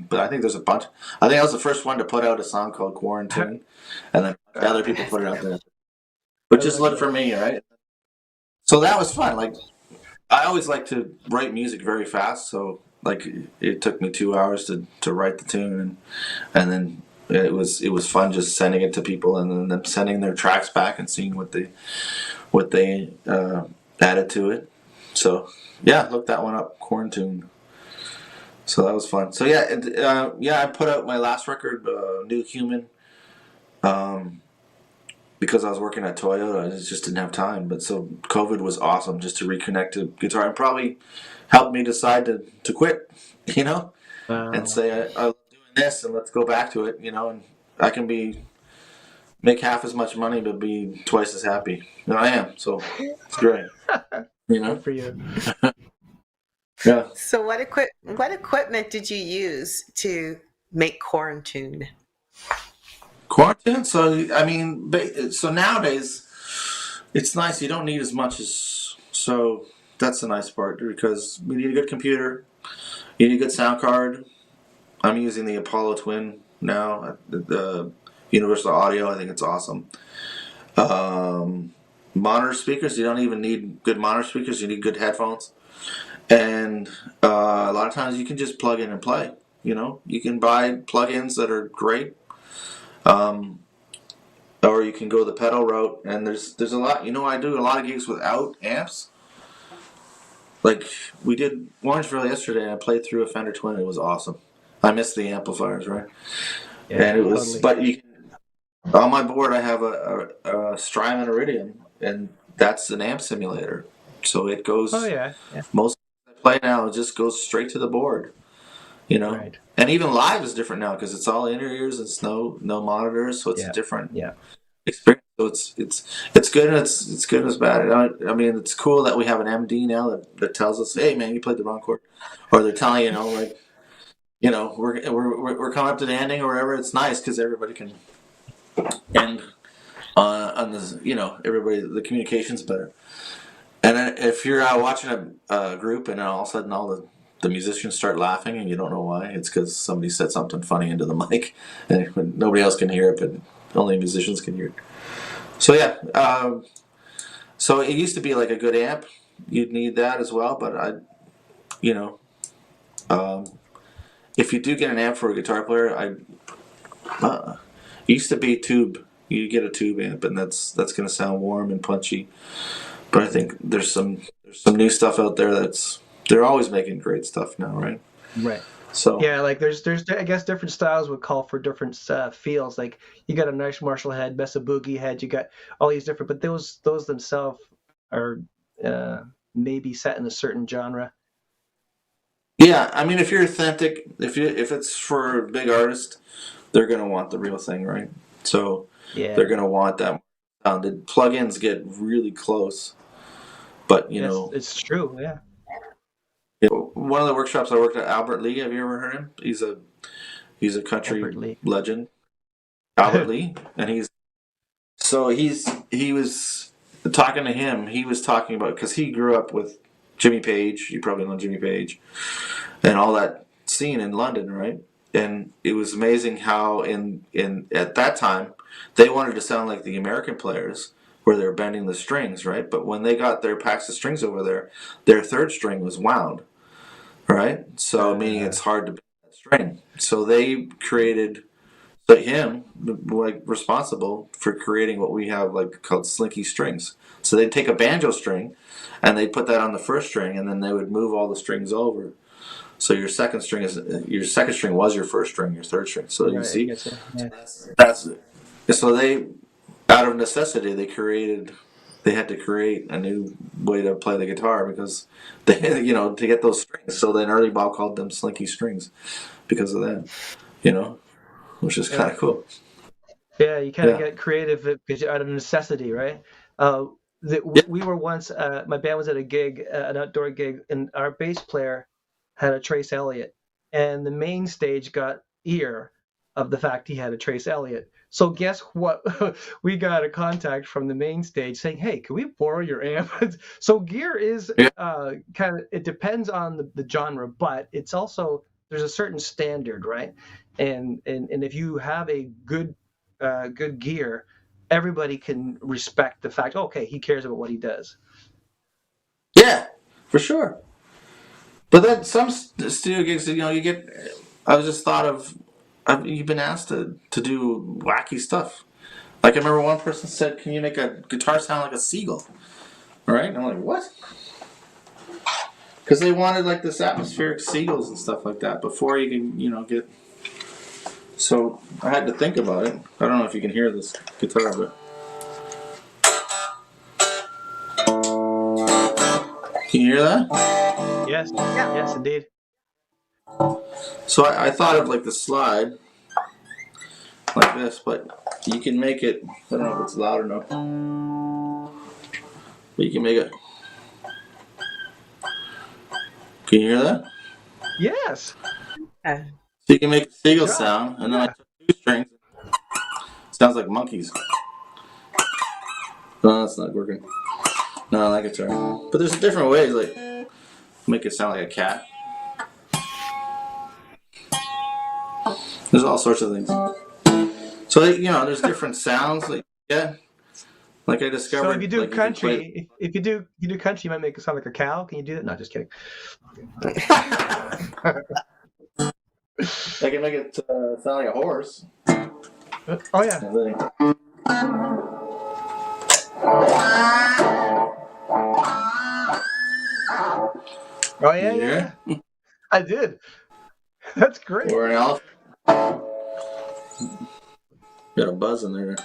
But I think there's a bunch. I think I was the first one to put out a song called Quarantine, and then other people put it out there. But I just like look for me, right? So that was fun. Like I always like to write music very fast, so like it took me 2 hours to write the tune, and then it was fun just sending it to people and then them sending their tracks back and seeing what they added to it. So yeah, look that one up, Quarantine. So that was fun. So yeah, yeah, I put out my last record, New Human, um, because I was working at Toyota. I just didn't have time. But so COVID was awesome just to reconnect to guitar and probably helped me decide to quit, you know, and Wow. say I love doing this and let's go back to it, you know, and I can make half as much money but be twice as happy. And I am, so it's great, you Good know. for you. Yeah. So what equipment did you use to make Quarantine? Quarantine. So I mean, so nowadays it's nice. You don't need as much as so. That's the nice part because you need a good computer. You need a good sound card. I'm using the Apollo Twin now, the Universal Audio. I think it's awesome. Um, Monitor speakers. You don't even need good monitor speakers. You need good headphones. And a lot of times you can just plug in and play. You know, you can buy plugins that are great. Um, or you can go the pedal route, and there's a lot. You know, I do a lot of gigs without amps. Like we did Orangeville yesterday, and I played through a Fender Twin. It was awesome. I miss the amplifiers, right? And Yeah, it was, totally. but you on my board I have a Strymon Iridium, and that's an amp simulator. So it Oh goes yeah, yeah, most I play now. It just goes straight to the board, you know. right. And even live is different now because it's all inner ears. It's no monitors, so it's a Yeah, different yeah. experience. So it's good and it's good and it's bad. I mean, it's cool that we have an MD now that tells us, hey man, you played the wrong chord, or they're telling you, like we're coming up to the ending or whatever. It's nice because everybody can end on this. Everybody the communication's better. And then if you're watching a group and then all of a sudden all the musicians start laughing and you don't know why, it's because somebody said something funny into the mic and nobody else can hear it, but only musicians can hear it. So yeah, so it used to be like a good amp. You'd need that as well, but you know, um, if you do get an amp for a guitar player, it used to be tube. You get a tube amp, and that's going to sound warm and punchy. But I think there's some new stuff out there they're always making great stuff now, right? Right. So Yeah, like there's I guess different styles would call for different feels. Like you got a nice Marshall head, Mesa Boogie head. You got all these different, but those themselves are maybe set in a certain genre. yeah, I mean, if you're authentic, if it's for a big artist, they're going to want the real thing, right? So they're Yeah, going to want that. The plugins get really close, but yes, it's true. Yeah, One of the workshops I worked at, Albert Lee. Have you ever heard him? He's a country Albert Lee. legend, Albert Lee, and he was talking to him. He was talking about, because he grew up with Jimmy Page. You probably know Jimmy Page and all that scene in London, right? And it was amazing how in at that time they wanted to sound like the American players, where they're bending the strings, right? But when they got their packs of strings over there, their third string was wound, right? So meaning it's hard to bend that string. So they created, but him, like, responsible for creating what we have, like, called slinky strings. So they'd take a banjo string and they'd put that on the first string, and then they would move all the strings over. So your second string was your first string, your third string. So you see, that's so they, out of necessity, they had to create a new way to play the guitar, because they, to get those strings. So then early Bob called them slinky strings because of that, which is kind of cool. Yeah, you kind of get creative because out of necessity, right? We were once, my band was at a gig, an outdoor gig, and our bass player had a Trace Elliot, and the main stage got ear of the fact he had a Trace Elliot. So guess what? We got a contact from the main stage saying, "Hey, can we borrow your amp?" So gear is kind of, it depends on the genre, but it's also, there's a certain standard, right? And if you have a good gear, everybody can respect the fact, okay, he cares about what he does. Yeah, for sure. But then some studio gigs, you get. I was just thought of. You've been asked to do wacky stuff. Like, I remember one person said, "Can you make a guitar sound like a seagull?" Right? And I'm like, "What?" Because they wanted, like, this atmospheric seagulls and stuff like that before you can, get. So I had to think about it. I don't know if you can hear this guitar, but can you hear that? Yes, yes, indeed. So I thought of, like, the slide like this, but you can make it. I don't know if it's loud enough, but you can make it. Can you hear that? Yes. So you can make a seagull sound, and then I took two strings. Sounds like monkeys. No, that's not working. No, that guitar. But there's different ways, like, make it sound like a cat. There's all sorts of things. So, there's different sounds. Like, like I discovered. So if you do like, country, if you do country, you might make it sound like a cow. Can you do that? No, just kidding. I can make it sound like a horse. Oh yeah. Oh yeah. I did. That's great. Or an elephant. Got a buzz in there.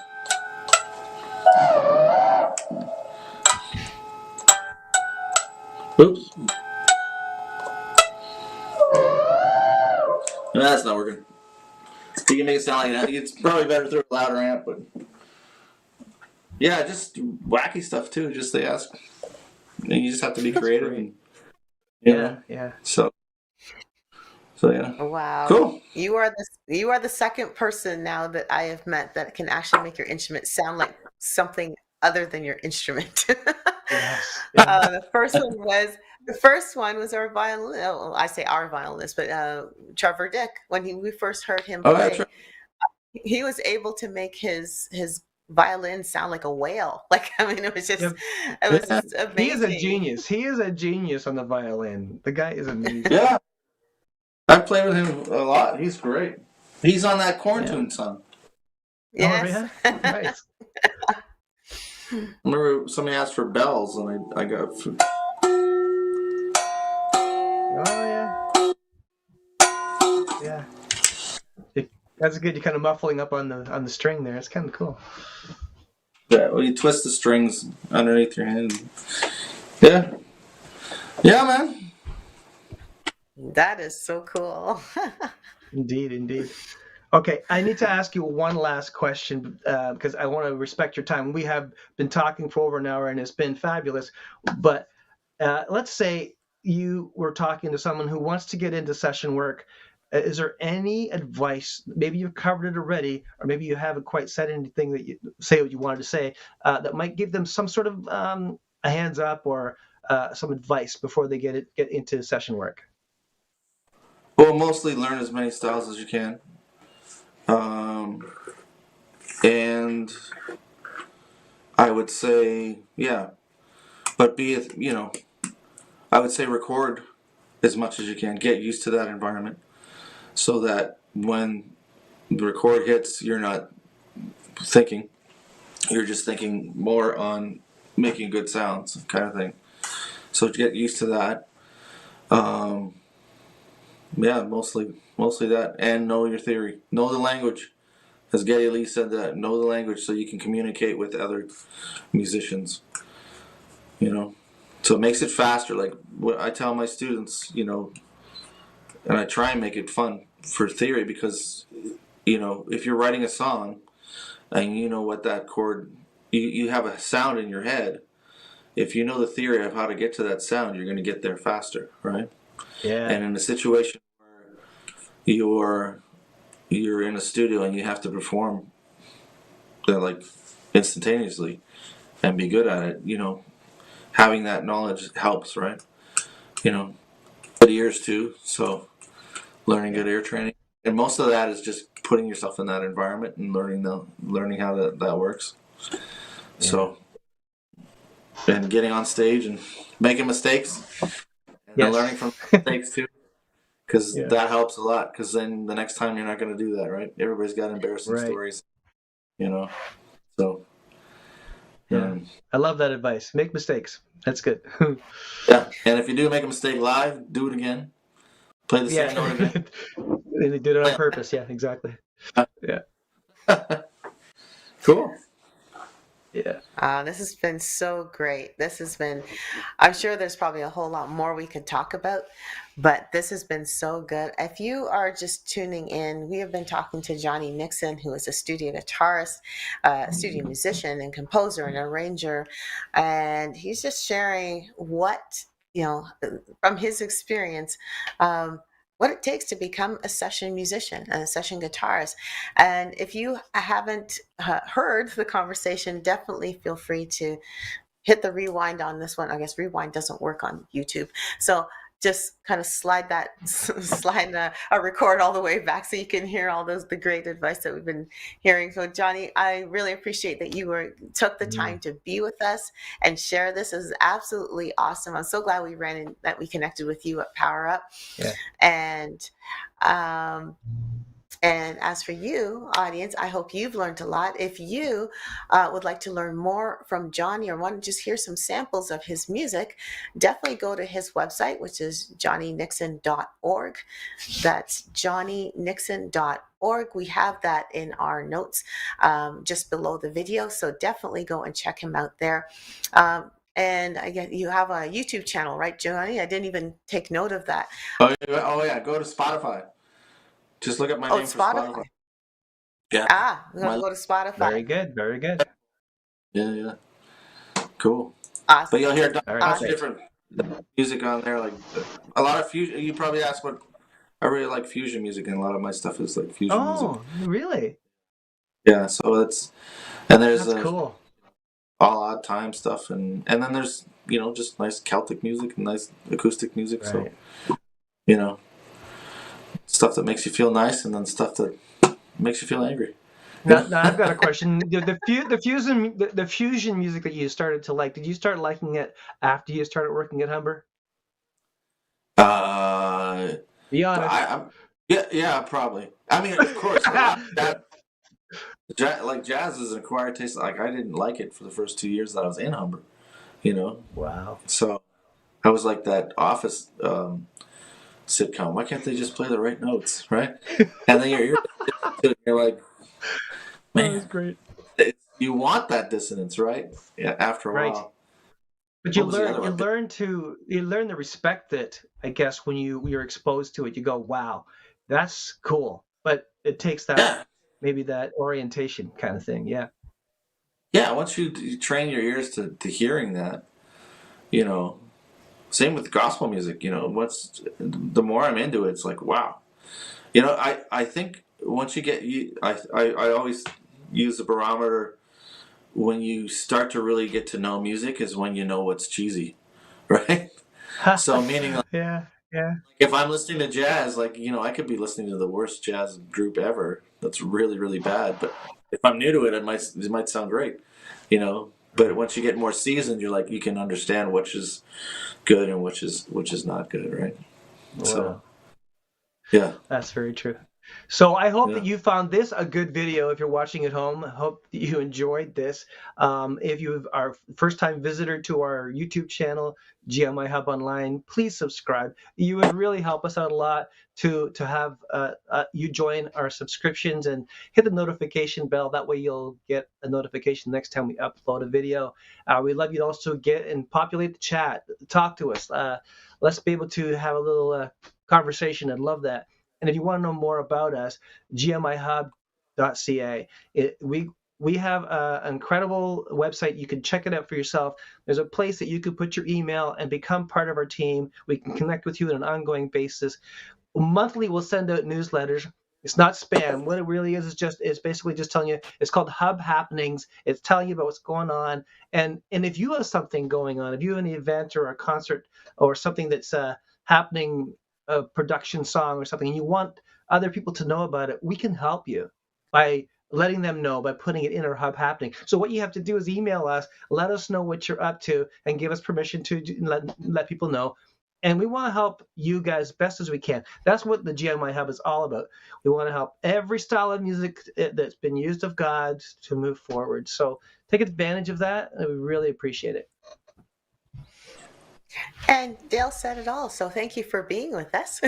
Oops. No, that's not working. You can make it sound like that. It's probably better through a louder amp, but yeah, just wacky stuff too. Just they ask, and you just have to be creative. And, yeah. So yeah. Wow. Cool. You are the second person now that I have met that can actually make your instrument sound like something other than your instrument. Yes. The first one was our violinist. Well, I say our violinist, but Trevor Dick. When we first heard him play, he was able to make his violin sound like a whale. Like, I mean, it was just amazing. He is a genius. He is a genius on the violin. The guy is amazing. Yeah. I've played with him a lot. He's great. He's on that Quarantine song. Yes. Oh, yeah? Nice. Remember somebody asked for bells, and I got. Oh yeah. That's good. You're kind of muffling up on the string there. It's kind of cool. Yeah, well, you twist the strings underneath your hand. Yeah, man. That is so cool. Indeed. Okay, I need to ask you one last question because I want to respect your time. We have been talking for over an hour and it's been fabulous. But let's say you were talking to someone who wants to get into session work, is there any advice? Maybe you've covered it already, or maybe you haven't quite said anything that you say what you wanted to say, that might give them some sort of a hands up or some advice before they get into session work. Well, mostly learn as many styles as you can, and I would say, yeah, but I would say record as much as you can. Get used to that environment, so that when the record hits, you're not thinking. You're just thinking more on making good sounds, kind of thing. So get used to that. Um, yeah, mostly that, and know your theory, know the language. As Geddy Lee said, that know the language so you can communicate with other musicians. So it makes it faster. Like what I tell my students, and I try and make it fun for theory because, if you're writing a song and you know what that chord, you have a sound in your head. If you know the theory of how to get to that sound, you're going to get there faster, right? Yeah. And in a situation where you're in a studio and you have to perform that like instantaneously and be good at it, having that knowledge helps, right? Good ears too, so learning good ear training, and most of that is just putting yourself in that environment and learning how that works. Yeah. So, and getting on stage and making mistakes, and then learning from mistakes too, because that helps a lot. Because then the next time you're not going to do that, right? Everybody's got embarrassing stories, So, I love that advice. Make mistakes. That's good. yeah, and if you do make a mistake live, do it again. Play the same note again. And they did it on purpose. Yeah, exactly. Yeah. Cool. Yeah. This has been so great. I'm sure there's probably a whole lot more we could talk about, but this has been so good. If you are just tuning in, we have been talking to Johnny Nixon, who is a studio guitarist, studio musician and composer and arranger. And he's just sharing what, from his experience, what it takes to become a session musician and a session guitarist. And if you haven't heard the conversation, definitely feel free to hit the rewind on this one. I guess rewind doesn't work on YouTube. So just kind of slide a record all the way back so you can hear all the great advice that we've been hearing. So Johnny, I really appreciate that you took the time to be with us and share this. This is absolutely awesome. I'm so glad that we connected with you at Power Up. Yeah. And as for you, audience, I hope you've learned a lot. If you would like to learn more from Johnny or want to just hear some samples of his music, definitely go to his website, which is johnnynixon.org. That's johnnynixon.org. We have that in our notes just below the video, so definitely go and check him out there. And again, you have a YouTube channel, right, Johnny? I didn't even take note of that. Oh yeah, go to Spotify. Just look up my name for Spotify. Yeah. We're going to go to Spotify. Very good. Very good. Yeah. Cool. Awesome. But you'll hear different music on there, like a lot of fusion. You probably asked what I really like fusion music, and a lot of my stuff is like fusion music. Oh, really? Yeah. So there's cool. All odd time stuff, and then there's just nice Celtic music and nice acoustic music. Right. So stuff that makes you feel nice, and then stuff that makes you feel angry. Now I've got a question. The fusion music that you started to like, did you start liking it after you started working at Humber? Be honest. Yeah, probably. I mean, of course, like jazz is an acquired taste. Like I didn't like it for the first 2 years that I was in Humber. Wow. So I was like that Office sitcom. Why can't they just play the right notes, right? And then you're like, man, that's great. You want that dissonance, right? Yeah, after a while. But you learn the respect that, I guess, when you're exposed to it, you go, wow, that's cool. But it takes that maybe that orientation kind of thing. Yeah. Yeah. Once you train your ears to hearing that, Same with gospel music. The more I'm into it, it's like, wow. I think once you get I always use the barometer when you start to really get to know music is when you know what's cheesy, right? So meaning like Yeah, yeah. if I'm listening to jazz, like I could be listening to the worst jazz group ever. That's really really bad, but if I'm new to it, it might sound great, you know. But once you get more seasoned, you're like you can understand which is good and which is not good, right? So Wow. yeah, That's very true. So I hope that yeah. you found this a good video if you're watching at home. I hope that you enjoyed this. If you are first time visitor to our YouTube channel, GMI Hub Online, please subscribe. You would really help us out a lot to have you join our subscriptions and hit the notification bell. That way you'll get a notification next time we upload a video. We'd love you to also get and populate the chat, talk to us. Let's be able to have a little conversation. I'd love that. And if you want to know more about us, GMIHub.ca. We have an incredible website. You can check it out for yourself. There's a place that you can put your email and become part of our team. We can connect with you on an ongoing basis. Monthly, we'll send out newsletters. It's not spam. What it really is it's basically just telling you. It's called Hub Happenings. It's telling you about what's going on. And if you have something going on, if you have an event or a concert or something that's happening, a production song or something, and you want other people to know about it, we can help you by letting them know, by putting it in our Hub Happening. So what you have to do is email us, let us know what you're up to, and give us permission to let people know. And we want to help you guys best as we can. That's what the GMI Hub is all about. We want to help every style of music that's been used of God to move forward. So take advantage of that, and we really appreciate it. And Dale said it all. So thank you for being with us.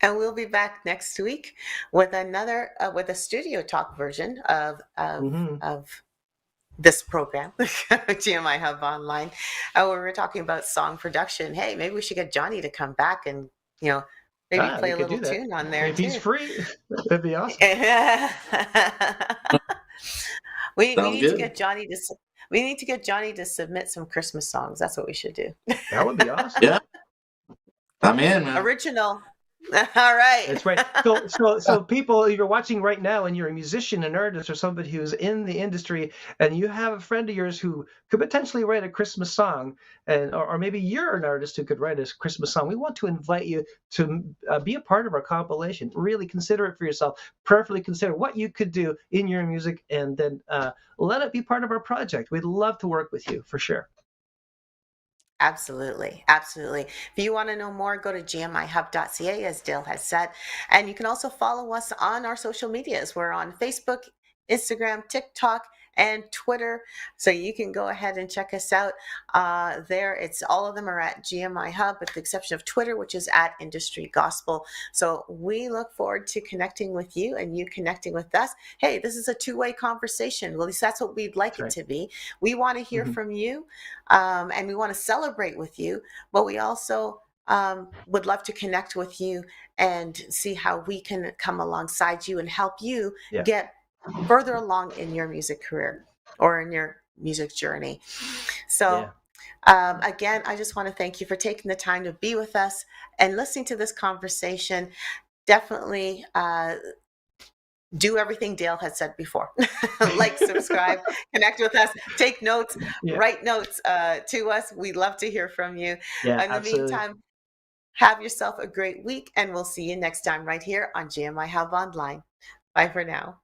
And we'll be back next week with another with a studio talk version of this program, GMI Hub Online, where we're talking about song production. Hey, maybe we should get Johnny to come back and maybe play We a could little do that. tune on there If he's too. free, that'd be awesome. we Sounds need to good. get Johnny to we need to get Johnny to submit some Christmas songs. That's what we should do. That would be awesome. Yeah, I'm in, man. Original. All right. That's right. So people, if you're watching right now and you're a musician, an artist, or somebody who's in the industry, and you have a friend of yours who could potentially write a Christmas song, or maybe you're an artist who could write a Christmas song, we want to invite you to be a part of our compilation. Really consider it for yourself. Prayerfully consider what you could do in your music, and then let it be part of our project. We'd love to work with you for sure. Absolutely. Absolutely. If you want to know more, go to gmihub.ca, as Dale has said. And you can also follow us on our social medias. We're on Facebook, Instagram, TikTok, and Twitter. So you can go ahead and check us out there. It's all of them are at GMI Hub, with the exception of Twitter, which is at Industry Gospel. So we look forward to connecting with you and you connecting with us. Hey, this is a two-way conversation. Well, at least that's what we'd like it to be. We want to hear from you, and we want to celebrate with you, but we also would love to connect with you and see how we can come alongside you and help you get further along in your music career or in your music journey. So again, I just want to thank you for taking the time to be with us and listening to this conversation. Definitely do everything Dale has said before. Like, subscribe, connect with us, take notes, write notes to us. We'd love to hear from you. In the meantime, have yourself a great week, and we'll see you next time right here on GMI Hub Online. Bye for now.